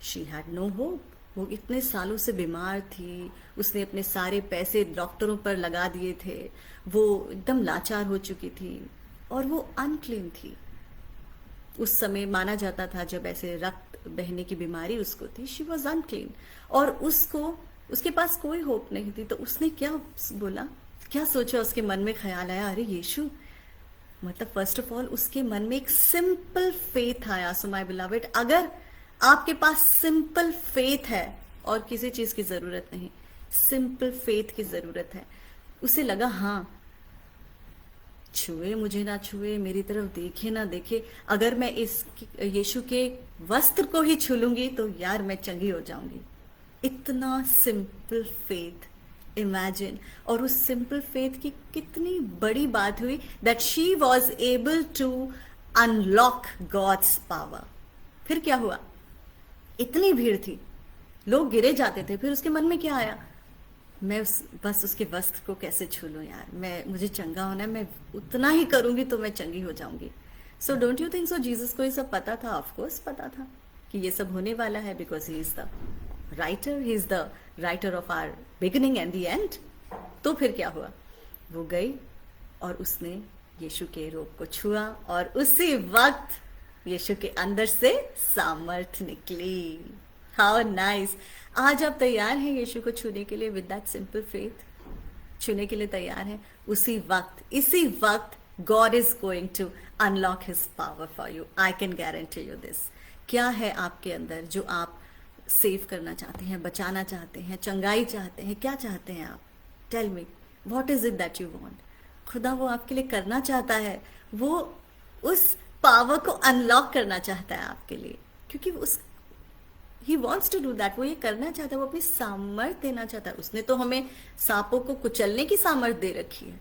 Speaker 2: She had no hope. वो इतने सालों से बीमार थी, उसने अपने सारे पैसे डॉक्टरों पर लगा दिए थे, वो एकदम लाचार हो चुकी थी और वो अनक्लीन थी। उस समय माना जाता था जब ऐसे रक्त बहने की बीमारी उसको थी, शी वॉज अनक्लीन, और उसके पास कोई होप नहीं थी। तो उसने क्या बोला, क्या सोचा? उसके मन में ख्याल आया, अरे यीशु, मतलब फर्स्ट ऑफ ऑल उसके मन में एक सिंपल फेथ आया। सो माय बिलवेड, अगर आपके पास सिंपल फेथ है और किसी चीज की जरूरत नहीं, सिंपल फेथ की जरूरत है। उसे लगा, हाँ, छुए मुझे ना छुए, मेरी तरफ देखे ना देखे, अगर मैं इस यीशु के वस्त्र को ही छू लूंगी तो यार मैं चंगी हो जाऊंगी। इतना सिंपल फेथ, इमेजिन। और उस सिंपल फेथ की कितनी बड़ी बात हुई, that she was able to unlock God's power. फिर क्या हुआ? इतनी भीड़ थी, लोग गिरे जाते थे, फिर उसके मन में क्या आया? मैं बस उसके वस्त्र को कैसे छू लूं यार, मुझे चंगा होना है, मैं उतना ही करूंगी तो मैं चंगी हो जाऊंगी। So don't you think so? Jesus को ये सब पता था, ऑफ कोर्स पता था कि ये सब होने वाला है, because he is the writer of our beginning and the end. तो फिर क्या हुआ? वो गई और उसने यीशु के रोग को छुआ और उसी वक्त यीशु के अंदर से सामर्थ निकली। How nice! आज आप तैयार हैं यीशु को छूने के लिए? विद दैट सिंपल फेथ छूने के लिए तैयार हैं? इसी वक्त God is going to unlock his power for you. I can guarantee you this. क्या है आपके अंदर जो आप सेव करना चाहते हैं, बचाना चाहते हैं, चंगाई चाहते हैं? क्या चाहते हैं आप? Tell me, what is it that you want? खुदा वो आपके लिए करना चाहता है, वो उस पावर को अनलॉक करना चाहता है आपके लिए, क्योंकि he wants to do that. वो ये करना चाहता है, वो अपनी सामर्थ देना चाहता है। उसने तो हमें सांपों को कुचलने की सामर्थ दे रखी है,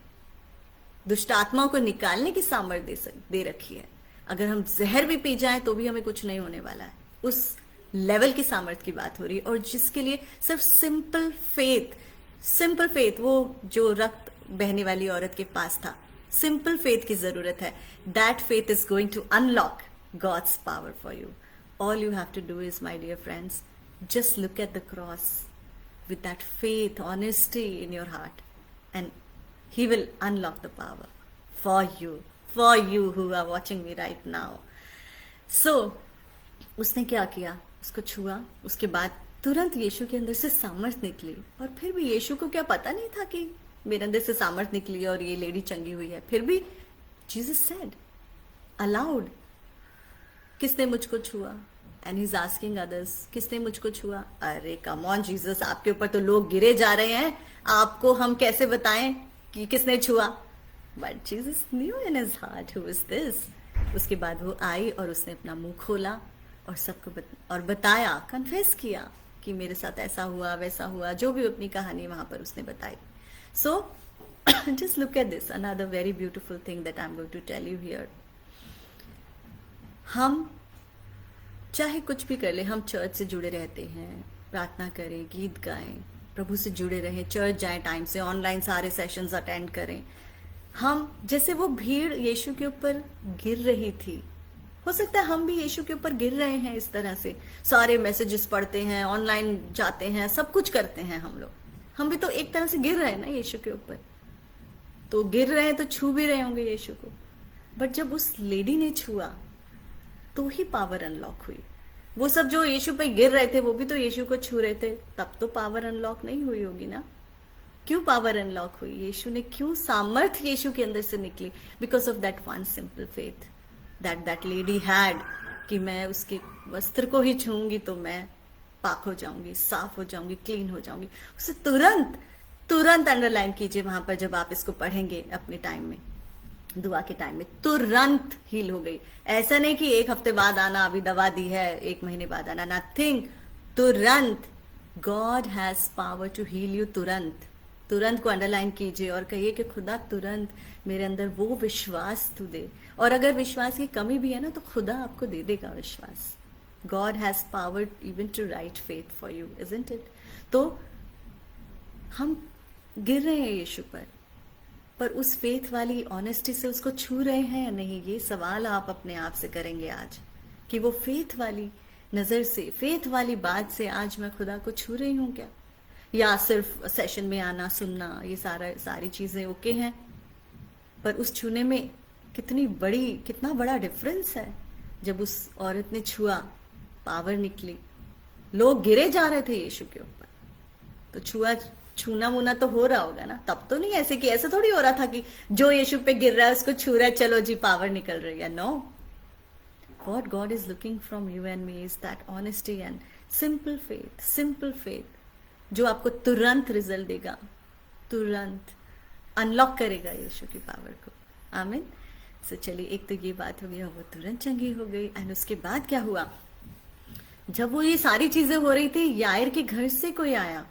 Speaker 2: दुष्ट आत्माओं को निकालने की सामर्थ दे रखी है। अगर हम जहर भी पी जाएं तो भी हमें कुछ नहीं होने वाला है। उस लेवल की सामर्थ की बात हो रही है, और जिसके लिए सिर्फ सिंपल फेथ, वो जो रक्त बहने वाली औरत के पास था, सिंपल फेथ की जरूरत है। That faith is going to unlock God's power for you. All you have to do is, my dear friends, just look at the cross with that faith, honesty in your heart, and he will unlock the power for you, for you who are watching me right now. So उसने क्या किया, उसको छुआ, उसके बाद तुरंत यीशु के अंदर से सामर्थ निकली। और फिर भी यीशु को क्या पता नहीं था कि मेरे अंदर से सामर्थ निकली और ये लेडी चंगी हुई है। फिर भी जीसस सेड अलाउड, किसने मुझको छुआ? And he is asking others, किसने मुझको छुआ? अरे कम ऑन जीसस, आपके ऊपर तो लोग गिरे जा रहे हैं, आपको हम कैसे बताएं कि किसने छुआ? But Jesus new in his heart who is this. उसके बाद वो आई और उसने अपना मुंह खोला और सबको और बताया, कन्फेस किया कि मेरे साथ ऐसा हुआ वैसा हुआ, जो भी अपनी कहानी वहां पर उसने बताई। So just look at this, another very beautiful thing that I am going to tell you here. हम चाहे कुछ भी कर ले, हम चर्च से जुड़े रहते हैं, प्रार्थना करें, गीत गाएं, प्रभु से जुड़े रहें, चर्च जाएं टाइम से, ऑनलाइन सारे सेशंस अटेंड करें। हम जैसे वो भीड़ यीशु के ऊपर गिर रही थी, हो सकता है हम भी यीशु के ऊपर गिर रहे हैं इस तरह से। सारे मैसेजेस पढ़ते हैं, ऑनलाइन जाते हैं, सब कुछ करते हैं हम लोग, हम भी तो एक तरह से गिर रहे हैं ना यीशु के ऊपर। तो गिर रहे हैं तो छू भी रहे होंगे यीशु को। बट जब उस लेडी ने छुआ तो ही पावर अनलॉक हुई। वो सब जो यीशु पे गिर रहे थे वो भी तो यीशु को छू रहे थे, तब तो पावर अनलॉक नहीं हुई होगी ना। क्यों पावर अनलॉक हुई? यीशु ने क्यों सामर्थ्य यीशु के अंदर से निकली? Because of that one simple faith that lady had, कि मैं उसके वस्त्र को ही छूंगी तो मैं पाक हो जाऊंगी, साफ हो जाऊंगी, क्लीन हो जाऊंगी। उसे तुरंत अंडरलाइन कीजिए वहां पर, जब आप इसको पढ़ेंगे अपने टाइम में, दुआ के टाइम में, तुरंत हील हो गई। ऐसा नहीं कि एक हफ्ते बाद आना, अभी दवा दी है, एक महीने बाद आना, नथिंग, तुरंत। God has power to heal you. तुरंत को अंडरलाइन कीजिए और कहिए कि खुदा तुरंत मेरे अंदर वो विश्वास तू दे। और अगर विश्वास की कमी भी है ना, तो खुदा आपको दे देगा विश्वास। God has power even to write faith for you, isn't it? तो हम गिर रहे हैं यीशु पर उस फेथ वाली ऑनेस्टी से उसको छू रहे हैं या नहीं, ये सवाल आप अपने आप से करेंगे आज, कि वो फेथ वाली नजर से, फेथ वाली बात से आज मैं खुदा को छू रही हूं क्या? या सिर्फ सेशन में आना, सुनना, ये सारी चीजें ओके हैं, पर उस छूने में कितना बड़ा डिफरेंस है। जब उस औरत ने छुआ, पावर निकली, लोग गिरे जा रहे थे यीशु के ऊपर, तो छूना मुना तो हो रहा होगा ना। तब तो नहीं ऐसे कि ऐसा थोड़ी हो रहा था कि जो यीशु पे गिर रहा है उसको छू रहा है, चलो जी पावर निकल रही है। No, what God is looking from you and me is that honesty and simple faith, जो आपको तुरंत रिजल्ट देगा, तुरंत अनलॉक करेगा यीशु की पावर को। आमीन। सो चलिए, एक तो ये बात हो गई, वो तुरंत चंगी हो गई। एंड उसके बाद क्या हुआ? जब वो ये सारी चीजें हो रही थी, यायर के घर से कोई आया।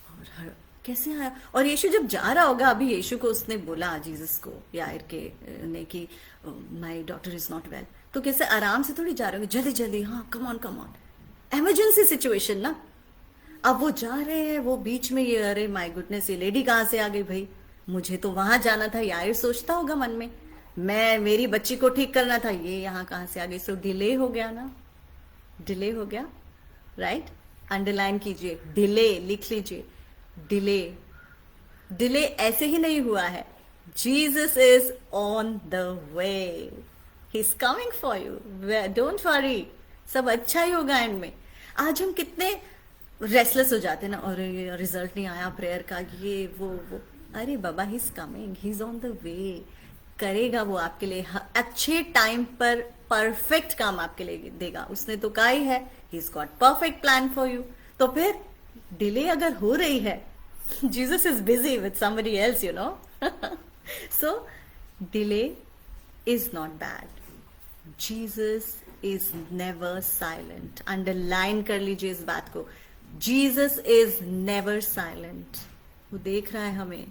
Speaker 2: और कैसे आया? और यीशु जब जा रहा होगा, अभी यीशु को उसने बोला, जीसस को, यायर के ने, कि my daughter is not well, तो कैसे आराम से थोड़ी जा रहे होंगे, जल्दी जल्दी, हाँ कम ऑन, इमरजेंसी सिचुएशन ना। अब वो जा रहे हैं, वो बीच में ये, अरे माय गुडनेस, ये लेडी कहाँ से आ गई भाई, मुझे तो वहां जाना था। यायर सोचता होगा मन में, मेरी बच्ची को ठीक करना था, ये यहाँ कहाँ से आ गई। सो डिले हो गया ना, डिले हो गया, राइट? अंडरलाइन कीजिए, डिले, लिख लीजिए, डिले ऐसे ही नहीं हुआ है। Jesus is on the way, he is coming for you, don't worry, सब अच्छा ही होगा एंड में। आज हम कितने रेस्टलेस हो जाते हैं ना, और ये रिजल्ट नहीं आया प्रेयर का, ये वो। अरे बाबा, he is coming, he is on the way, करेगा वो आपके लिए अच्छे टाइम पर, परफेक्ट काम आपके लिए देगा। उसने तो कहा ही है, he is got perfect plan for you. तो फिर डिले अगर हो रही है, Jesus is busy with somebody else, you know. So delay is not bad. Jesus is never silent. Underline कर लीजिए इस बात को, जीसस इज नेवर साइलेंट। वो देख रहा है हमें,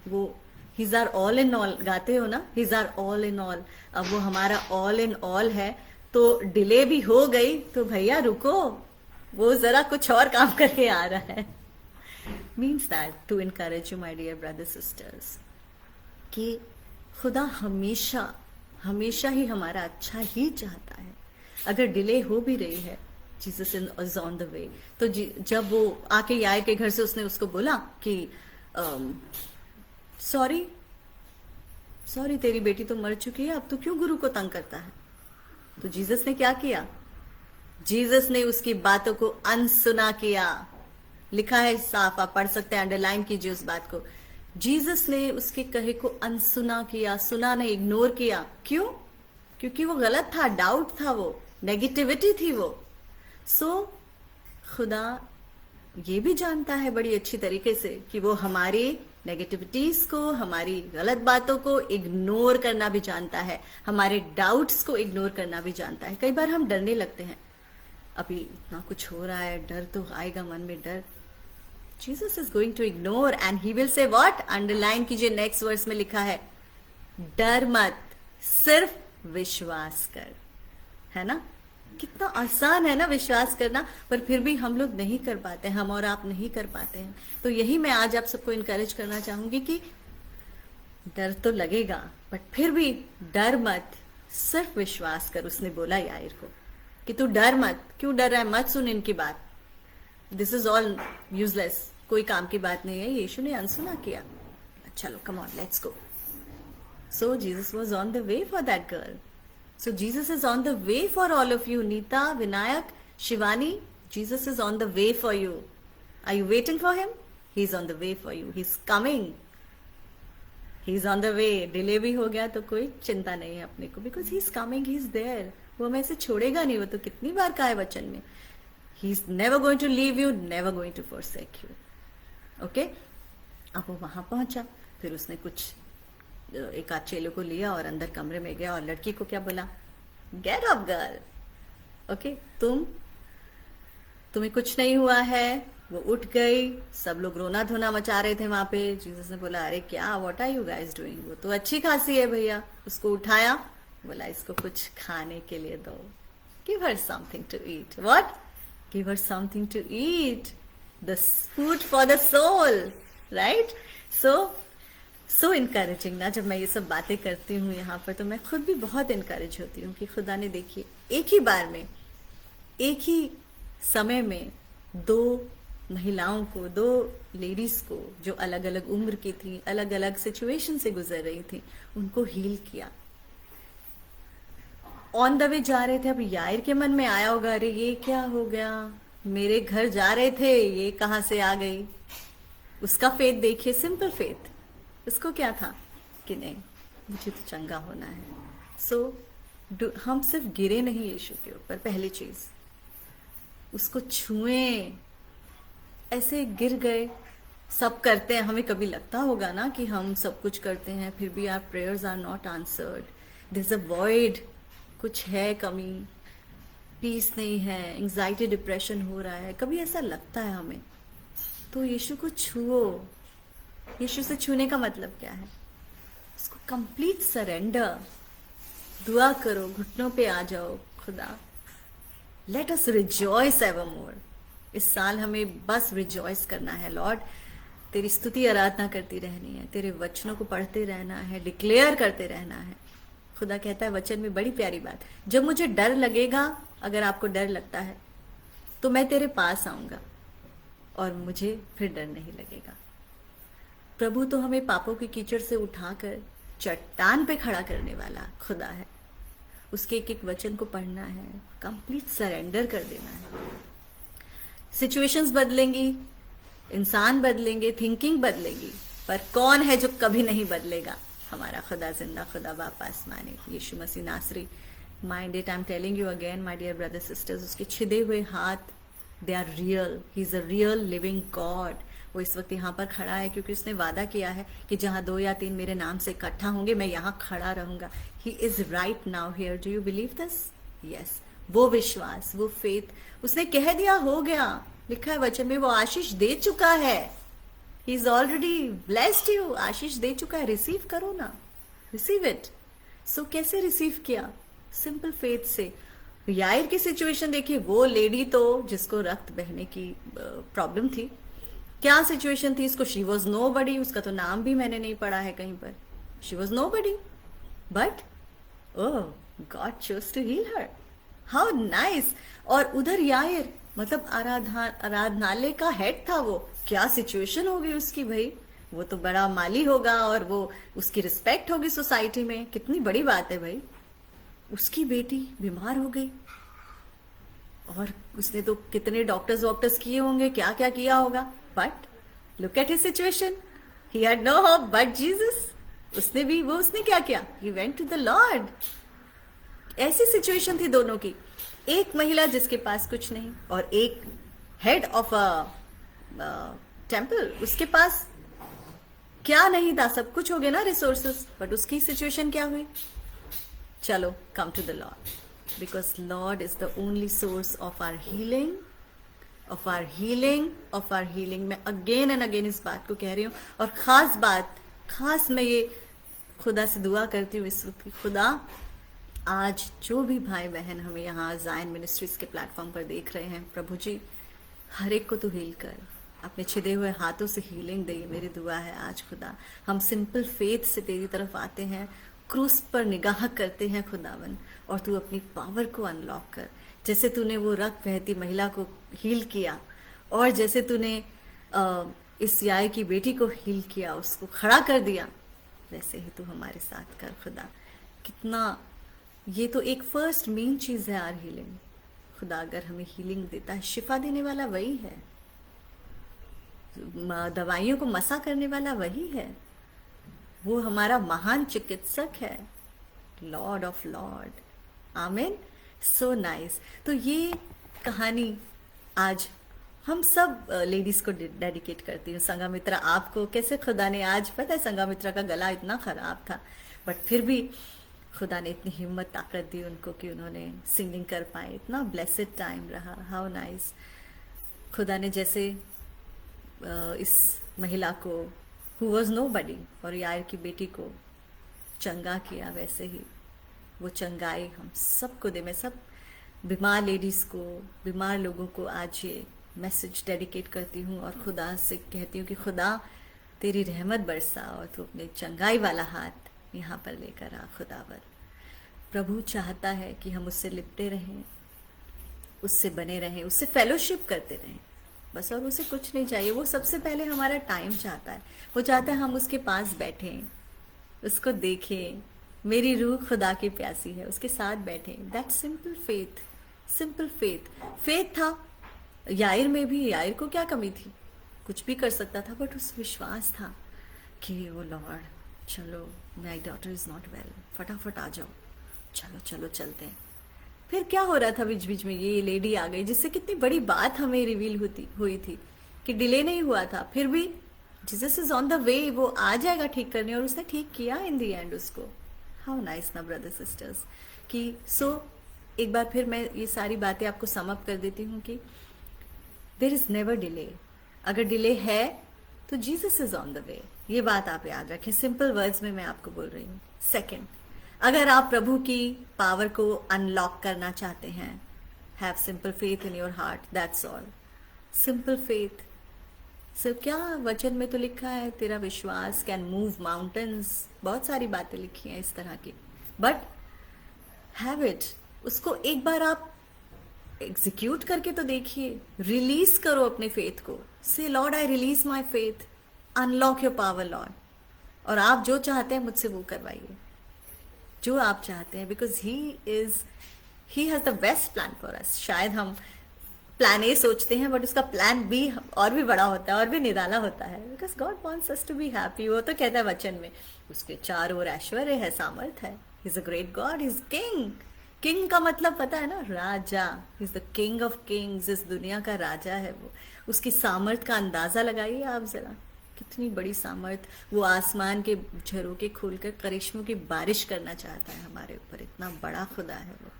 Speaker 2: वो He's our all in all, गाते हो ना, He's our all in all। अब वो हमारा all in all है, तो डिले भी हो गई तो भैया रुको, वो जरा कुछ और काम करके आ रहा है। Means that to encourage you, my dear brothers sisters, कि खुदा हमेशा ही हमारा अच्छा ही चाहता है। अगर डिले हो भी रही है, जीसस इज ऑन द वे। तो जब वो आके यायर के घर से उसने उसको बोला कि सॉरी, सॉरी तेरी बेटी तो मर चुकी है, अब तू क्यों गुरु को तंग करता है? तो जीसस ने क्या किया? जीसस ने उसकी बातों को अनसुना किया। लिखा है साफ, आप पढ़ सकते हैं, अंडरलाइन कीजिए उस बात को। जीसस ने उसके कहे को अनसुना किया, सुना नहीं, इग्नोर किया। क्यों? क्योंकि वो गलत था, डाउट था, वो नेगेटिविटी थी वो। सो खुदा ये भी जानता है बड़ी अच्छी तरीके से कि वो हमारी नेगेटिविटीज को, हमारी गलत बातों को इग्नोर करना भी जानता है, हमारे डाउट्स को इग्नोर करना भी जानता है। कई बार हम डरने लगते हैं, अभी इतना कुछ हो रहा है, डर तो आएगा मन में, डर। Jesus is going to ignore and he will say what? Underline कीजिए, नेक्स्ट वर्स में लिखा है, डर मत, सिर्फ विश्वास कर। है ना? कितना आसान है ना विश्वास करना, पर फिर भी हम लोग नहीं कर पाते, हम और आप नहीं कर पाते हैं। तो यही मैं आज आप सबको इनकरेज करना चाहूंगी कि डर तो लगेगा, बट फिर भी डर मत, सिर्फ विश्वास कर। उसने बोला याईर को कि तू डर मत। क्यों डर रहा है? मत सुन इनकी बात, दिस इज ऑल यूजलेस, कोई काम की बात नहीं है। यीशु ने अनसुना किया। चलो come on, let's go. So Jesus was on the way for that girl. So Jesus is on the way for all of you. Neeta, Vinayak, Shivani, Jesus is on the way for you. Are you waiting for him? He's on the way for you. He's coming. He's on the way. Delay भी हो गया तो कोई चिंता नहीं है अपने को, because he's coming, he's there. वो हमें ऐसे छोड़ेगा नहीं, वो तो कितनी बार कहा है वचन में. He's never going to leave you, never going to forsake you. Okay? अब वो वहां पहुंचा, फिर उसने कुछ एक आध चेलों को लिया और अंदर कमरे में गया और लड़की को क्या बोला? Gate up girl. ओके, तुम्हें कुछ नहीं हुआ है. वो उठ गई, सब लोग रोना धोना मचा रहे थे वहां पे. जीसस ने बोला, अरे क्या, what are you guys doing? वो तो अच्छी खासी है भैया. उसको उठाया, बोला इसको कुछ खाने के लिए दो. Give her something to eat. What? Give her something to eat. The food for the soul, right? So encouraging ना. जब मैं ये सब बातें करती हूँ यहाँ पर, तो मैं खुद भी बहुत इनकरेज होती हूँ कि खुदा ने, देखिए, एक ही बार में, एक ही समय में दो महिलाओं को, दो लेडीज को, जो अलग अलग उम्र की थी, अलग अलग सिचुएशन से गुजर रही थी, उनको हील किया. ऑन द वे जा रहे थे. अब यायर के मन में आया होगा, अरे ये क्या हो गया, मेरे घर जा रहे थे, ये कहाँ से आ गई. उसका फेथ देखिए, सिंपल फेथ. उसको क्या था कि नहीं, मुझे तो चंगा होना है. सो हम सिर्फ गिरे नहीं यीशु के ऊपर. पहली चीज, उसको छुएं. ऐसे गिर गए. सब करते हैं, हमें कभी लगता होगा ना कि हम सब कुछ करते हैं, फिर भी our prayers are not answered. There is a void, कुछ है कमी, पीस नहीं है, एंजाइटी डिप्रेशन हो रहा है, कभी ऐसा लगता है हमें. तो यीशु को छुओ. यीशु से छूने का मतलब क्या है? उसको कंप्लीट सरेंडर. दुआ करो, घुटनों पे आ जाओ. खुदा, लेट अस रिजॉइस एवरमोर. इस साल हमें बस रिजॉइस करना है. लॉर्ड, तेरी स्तुति आराधना करती रहनी है, तेरे वचनों को पढ़ते रहना है, डिक्लेयर करते रहना है. खुदा कहता है वचन में बड़ी प्यारी बात, जब मुझे डर लगेगा, अगर आपको डर लगता है, तो मैं तेरे पास आऊंगा और मुझे फिर डर नहीं लगेगा. प्रभु तो हमें पापों के कीचड़ से उठाकर चट्टान पे खड़ा करने वाला खुदा है. उसके एक एक वचन को पढ़ना है, कंप्लीट सरेंडर कर देना है. सिचुएशंस बदलेंगी, इंसान बदलेंगे, थिंकिंग बदलेगी, पर कौन है जो कभी नहीं बदलेगा? हमारा खुदा, जिंदा खुदा, बाप आसमानी, यीशु मसीह नासरी. Mind it, I am telling you again my dear brother sisters, उसके छिदे हुए हाथ, they are real. He is a real living God. वो इस वक्त यहाँ पर खड़ा है क्योंकि उसने वादा किया है कि जहां 2 या 3 मेरे नाम से इकट्ठा होंगे, मैं यहाँ खड़ा रहूंगा. He is right now here. Do you believe this? Yes. वो विश्वास, वो फेथ, उसने कह दिया, हो गया. लिखा है वचन में, वो आशीष दे चुका है. He is already blessed you. आशीष दे चुका है. रिसीव करो ना, रिसीव इट. सो कैसे रिसीव किया? सिंपल फेथ से. यायर की सिचुएशन देखिए, वो लेडी तो जिसको रक्त बहने की प्रॉब्लम थी, क्या सिचुएशन थी इसको? शी वॉज नो बडी. उसका तो नाम भी मैंने नहीं पढ़ा है कहीं पर. She was nobody, but oh, God chose to heal her. How nice. और उधर यायर, मतलब आराधनालय का हेड था वो. क्या सिचुएशन हो गई उसकी भाई. वो तो बड़ा माली होगा और वो उसकी रिस्पेक्ट होगी सोसाइटी में, कितनी बड़ी बात है भाई। उसकी बेटी बीमार हो गई और उसने तो कितने डॉक्टर्स वॉक्टर्स किए होंगे, क्या क्या किया होगा, but look at his situation, he had no hope but Jesus. उसने क्या किया, he went to the Lord. ऐसी सिचुएशन थी दोनों की, एक महिला जिसके पास कुछ नहीं और एक हेड ऑफ अ टेम्पल, उसके पास क्या नहीं था, सब कुछ हो गया ना, रिसोर्सेस, बट उसकी सिचुएशन क्या हुई। चलो, come to the Lord, because Lord is the only source of our healing, of our healing, of our healing. मैं अगेन एंड अगेन इस बात को कह रही हूँ, और खास मैं ये खुदा से दुआ करती हूँ इस वक्त की, खुदा आज जो भी भाई बहन हमें यहाँ जायन मिनिस्ट्रीज के प्लेटफॉर्म पर देख रहे हैं, प्रभु जी हर एक को तू हील कर, अपने छिदे हुए हाथों से हीलिंग दे, मेरी दुआ है आज खुदा। हम सिंपल फेथ से तेरी तरफ आते हैं, क्रूस पर निगाह करते हैं खुदावन, और तू अपनी पावर को अनलॉक कर, जैसे तूने वो रक्त बहती महिला को हील किया, और जैसे तूने इस याय की बेटी को हील किया, उसको खड़ा कर दिया, वैसे ही तू हमारे साथ कर खुदा। कितना, ये तो एक फर्स्ट मेन चीज है आर हीलिंग। खुदा अगर हमें हीलिंग देता है, शिफा देने वाला वही है, दवाइयों को मसा करने वाला वही है, वो हमारा महान चिकित्सक है, Lord of Lord. Amen. So nice. तो ये कहानी आज हम सब लेडीज को डेडिकेट करती हूँ। संघमित्रा आपको, कैसे खुदा ने आज, पता है संघमित्रा का गला इतना खराब था, बट फिर भी खुदा ने इतनी हिम्मत ताकत दी उनको कि उन्होंने सिंगिंग कर पाए। इतना ब्लेसेड टाइम रहा, हाउ नाइस। खुदा ने जैसे इस महिला को हु वॉज नो बडी और यार की बेटी को चंगा किया, वैसे ही वो चंगाई हम सबको दे। मैं सब बीमार लेडीज़ को, बीमार लोगों को आज ये मैसेज डेडिकेट करती हूँ और खुदा से कहती हूँ कि खुदा तेरी रहमत बरसा और तू अपने चंगाई वाला हाथ यहाँ पर लेकर आ। खुदावर प्रभु चाहता है कि हम उससे लिपटे रहें, उससे बने रहें, उससे फेलोशिप करते रहें बस, और उसे कुछ नहीं चाहिए। वो सबसे पहले हमारा टाइम चाहता है, वो चाहता है हम उसके पास बैठें, उसको देखें। मेरी रूह खुदा की प्यासी है, उसके साथ बैठें। That simple faith, simple faith. Faith था याइर में भी, याइर को क्या कमी थी, कुछ भी कर सकता था, बट उस विश्वास था कि वो लॉर्ड, चलो my daughter is not well, फटाफट आ जाओ, चलो चलो चलते हैं। फिर क्या हो रहा था बीच बीच में, ये लेडी आ गई जिससे कितनी बड़ी बात हमें रिवील हुई थी कि डिले नहीं हुआ था, फिर भी जीसस इज ऑन द वे, वो आ जाएगा ठीक करने, और उसने ठीक किया इन द एंड उसको। हाउ नाइस ना ब्रदर सिस्टर्स। कि एक बार फिर मैं ये सारी बातें आपको सम अप कर देती हूँ कि देयर इज नेवर डिले। अगर डिले है तो जीसस इज ऑन द वे, ये बात आप याद रखें। सिंपल वर्ड्स में मैं आपको बोल रही हूँ। सेकंड, अगर आप प्रभु की पावर को अनलॉक करना चाहते हैं, have simple faith in your heart, that's all. Simple faith. सिर्फ क्या, वचन में तो लिखा है तेरा विश्वास कैन मूव माउंटेन्स, बहुत सारी बातें लिखी हैं इस तरह की, बट हैव इट। उसको एक बार आप एग्जीक्यूट करके तो देखिए, रिलीज करो अपने फेथ को। से Lord I release my faith, unlock your power Lord, और आप जो चाहते हैं मुझसे वो करवाइए, जो आप चाहते हैं, because he has the best plan for us. शायद हम प्लान ए सोचते हैं, बट उसका प्लान बी और भी बड़ा होता है और भी निराला होता है, because God wants us to be happy. वो तो कहता है वचन में, उसके चारों ओर ऐश्वर्य है, सामर्थ है। He is a great God, he is king. King का मतलब पता है ना, राजा। He is the king of kings, इस दुनिया का राजा है वो। उसकी सामर्थ का अंदाजा लगाइए आप जरा, कितनी बड़ी सामर्थ। वो आसमान के झरोके खोलकर करिश्मों की बारिश करना चाहता है हमारे ऊपर, इतना बड़ा खुदा है वो।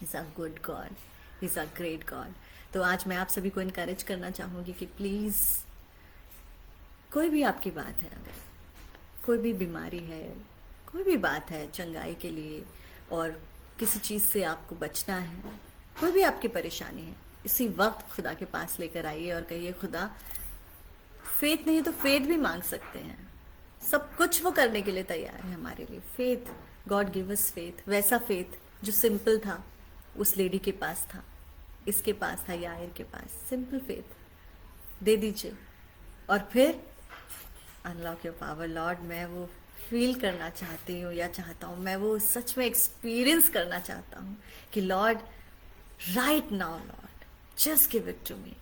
Speaker 2: Is a good God, is a great God. तो आज मैं आप सभी को इनकरेज करना चाहूँगी कि प्लीज़, कोई भी आपकी बात है, अगर कोई भी बीमारी है, कोई भी बात है चंगाई के लिए, और किसी चीज़ से आपको बचना है, कोई भी आपकी परेशानी है, इसी वक्त खुदा के पास लेकर आइए और कहिए खुदा, फेथ नहीं तो फेथ भी मांग सकते हैं, सब कुछ वो करने के लिए तैयार है हमारे लिए। Faith, God give us faith. वैसा फेथ जो सिंपल था, उस लेडी के पास था, इसके पास था, याइर के पास। सिंपल फेथ दे दीजिए, और फिर अनलॉक योर पावर लॉर्ड, मैं वो फील करना चाहती हूँ या चाहता हूँ, मैं वो सच में एक्सपीरियंस करना चाहता हूँ कि Lord right now Lord just give it to me.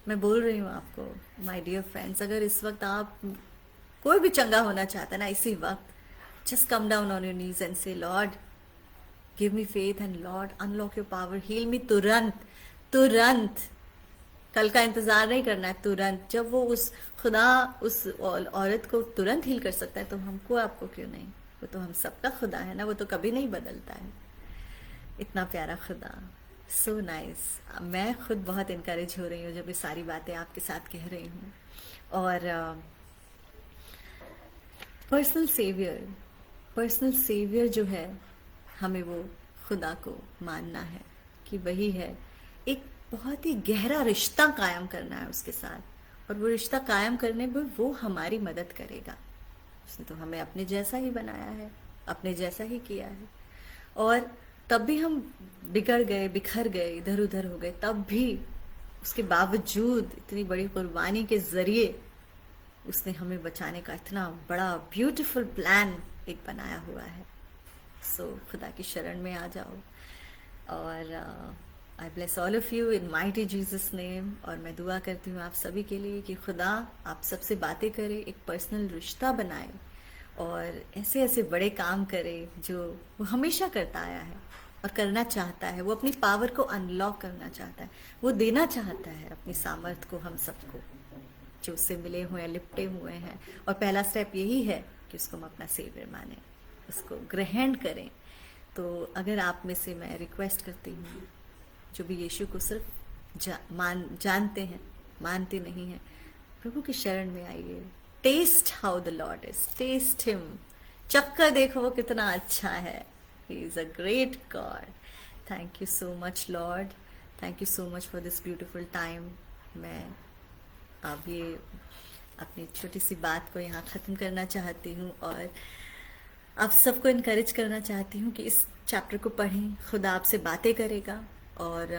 Speaker 2: मैं बोल रही हूँ आपको माय डियर फ्रेंड्स, अगर इस वक्त आप कोई भी चंगा होना चाहता है ना, इसी वक्त just come down on your knees and say Lord give me faith and Lord unlock your power, heal me तुरंत तुरंत। कल का इंतजार नहीं करना है, तुरंत। जब वो उस खुदा उस औरत को तुरंत हील कर सकता है तो हमको आपको क्यों नहीं? वो तो हम सबका खुदा है ना, वो तो कभी नहीं बदलता है। इतना प्यारा खुदा, सो नाइस। मैं खुद बहुत इनकरेज हो रही हूँ जब ये सारी बातें आपके साथ कह रही हूँ। और पर्सनल सेवियर जो है, हमें वो खुदा को मानना है कि वही है। एक बहुत ही गहरा रिश्ता कायम करना है उसके साथ, और वो रिश्ता कायम करने में वो हमारी मदद करेगा। उसने तो हमें अपने जैसा ही बनाया है, अपने जैसा ही किया है। और तब भी हम बिगड़ गए, बिखर गए, इधर उधर हो गए, तब भी उसके बावजूद इतनी बड़ी कुर्बानी के जरिए उसने हमें बचाने का इतना बड़ा ब्यूटीफुल प्लान एक बनाया हुआ है। सो खुदा की शरण में आ जाओ। और आई bless all of you in mighty Jesus name. और मैं दुआ करती हूँ आप सभी के लिए कि खुदा आप सबसे बातें करे, एक पर्सनल रिश्ता बनाए और ऐसे ऐसे बड़े काम करे जो वो हमेशा करता आया है और करना चाहता है। वो अपनी पावर को अनलॉक करना चाहता है, वो देना चाहता है अपनी सामर्थ को हम सबको जो उससे मिले हुए हैं, लिपटे हुए हैं। और पहला स्टेप यही है कि उसको हम अपना सेवियर माने, उसको ग्रहण करें। तो अगर आप में से मैं रिक्वेस्ट करती हूँ जो भी यीशु को सिर्फ जानते हैं, मानते नहीं हैं, प्रभु की शरण में आइए। Taste how the Lord is, taste him, चक्कर देखो वो कितना अच्छा है। He is a great God. Thank you so much Lord, thank you so much for this beautiful time. मैं अब ये अपनी छोटी सी बात को यहाँ ख़त्म करना चाहती हूँ और आप सबको इनकरेज करना चाहती हूँ कि इस चैप्टर को पढ़ें, खुदा आपसे बातें करेगा। और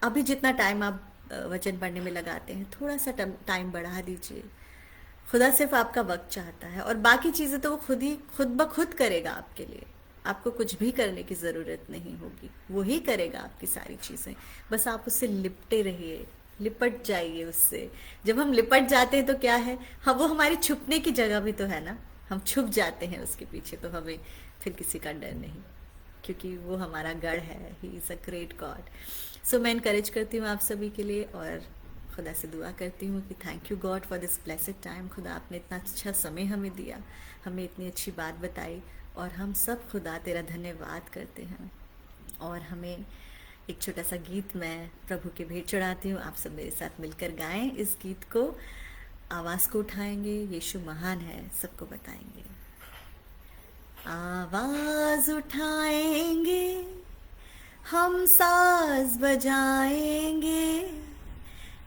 Speaker 2: अभी जितना टाइम आप वचन पढ़ने में लगाते हैं, थोड़ा सा टाइम बढ़ा दीजिए। खुदा सिर्फ आपका वक्त चाहता है और बाकी चीज़ें तो वो खुद ब खुद करेगा आपके लिए। आपको कुछ भी करने की ज़रूरत नहीं होगी, वो ही करेगा आपकी सारी चीज़ें। बस आप उससे लिपटे रहिए, लिपट जाइए उससे। जब हम लिपट जाते हैं तो क्या है, हम वो हमारी छुपने की जगह भी तो है ना, हम छुप जाते हैं उसके पीछे, तो हमें फिर किसी का डर नहीं, क्योंकि वो हमारा गढ़ है। He is a great God. So मैं इनकरेज करती हूँ आप सभी के लिए और खुदा से दुआ करती हूँ कि thank you God for this blessed time. खुदा आपने इतना अच्छा समय हमें दिया, हमें इतनी अच्छी बात बताई, और हम सब खुदा तेरा धन्यवाद करते हैं। और हमें एक छोटा सा गीत मैं प्रभु के भेंट चढ़ाती हूँ। आप सब मेरे साथ मिलकर गाएं इस गीत को, आवाज़ को उठाएंगे, यीशु महान है, सबको बताएंगे। आवाज़ उठाएंगे, हम साज बजाएंगे,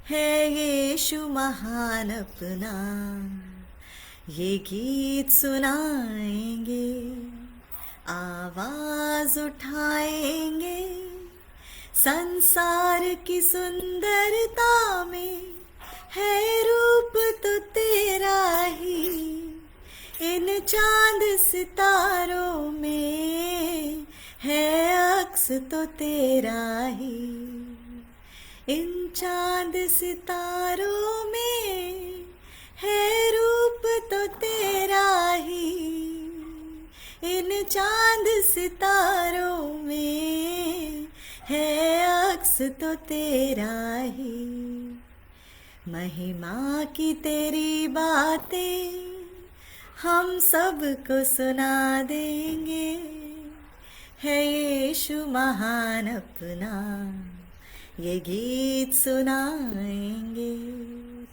Speaker 2: है यीशु महान अपना, ये गीत सुनाएंगे। आवाज़ उठाएंगे, संसार की सुंदरता में है रूप तो तेरा ही, इन चांद सितारों में है अक्स तो तेरा ही, इन चांद सितारों में है रूप तो तेरा ही, इन चांद सितारों में है अक्स तो तेरा ही। महिमा की तेरी बातें हम सबको सुना देंगे, है यीशु महान अपना, ये गीत सुनाएंगे।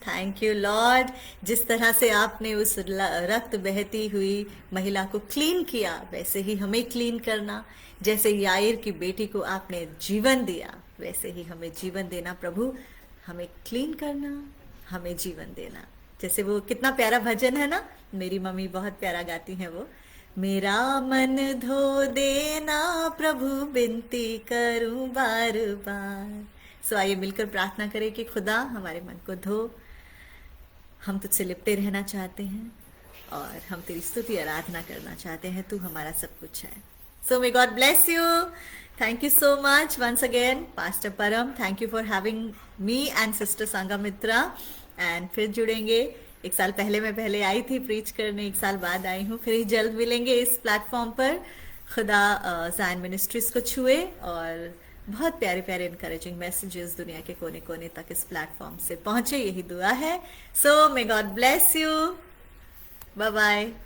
Speaker 2: थैंक यू लॉर्ड, जिस तरह से आपने उस रक्त बहती हुई महिला को क्लीन किया, वैसे ही हमें क्लीन करना। जैसे याईर की बेटी को आपने जीवन दिया, वैसे ही हमें जीवन देना प्रभु। हमें क्लीन करना, हमें जीवन देना। जैसे वो कितना प्यारा भजन है ना, मेरी मम्मी बहुत प्यारा गाती हैं वो, मेरा मन धो देना प्रभु, विनती करूं बार बार। सो आइए मिलकर प्रार्थना करें कि खुदा हमारे मन को धो, हम तुझसे लिपटे रहना चाहते हैं और हम तेरी स्तुति आराधना करना चाहते हैं। तू हमारा सब कुछ है। So may God bless you. Thank you so much once again, Pastor Param. Thank you for having me and Sister Sangamitra. And फिर जुड़ेंगे। एक साल पहले मैं पहले आई थी प्रीच करने, एक साल बाद आई हूँ। फिर जल्द मिलेंगे इस प्लेटफॉर्म पर। खुदा ज़ायन मिनिस्ट्रीज को छुए और बहुत प्यारे प्यारे इनकरेजिंग मैसेजेस दुनिया के कोने कोने तक इस प्लेटफॉर्म से पहुंचे, यही दुआ है। So may God bless you. Bye bye.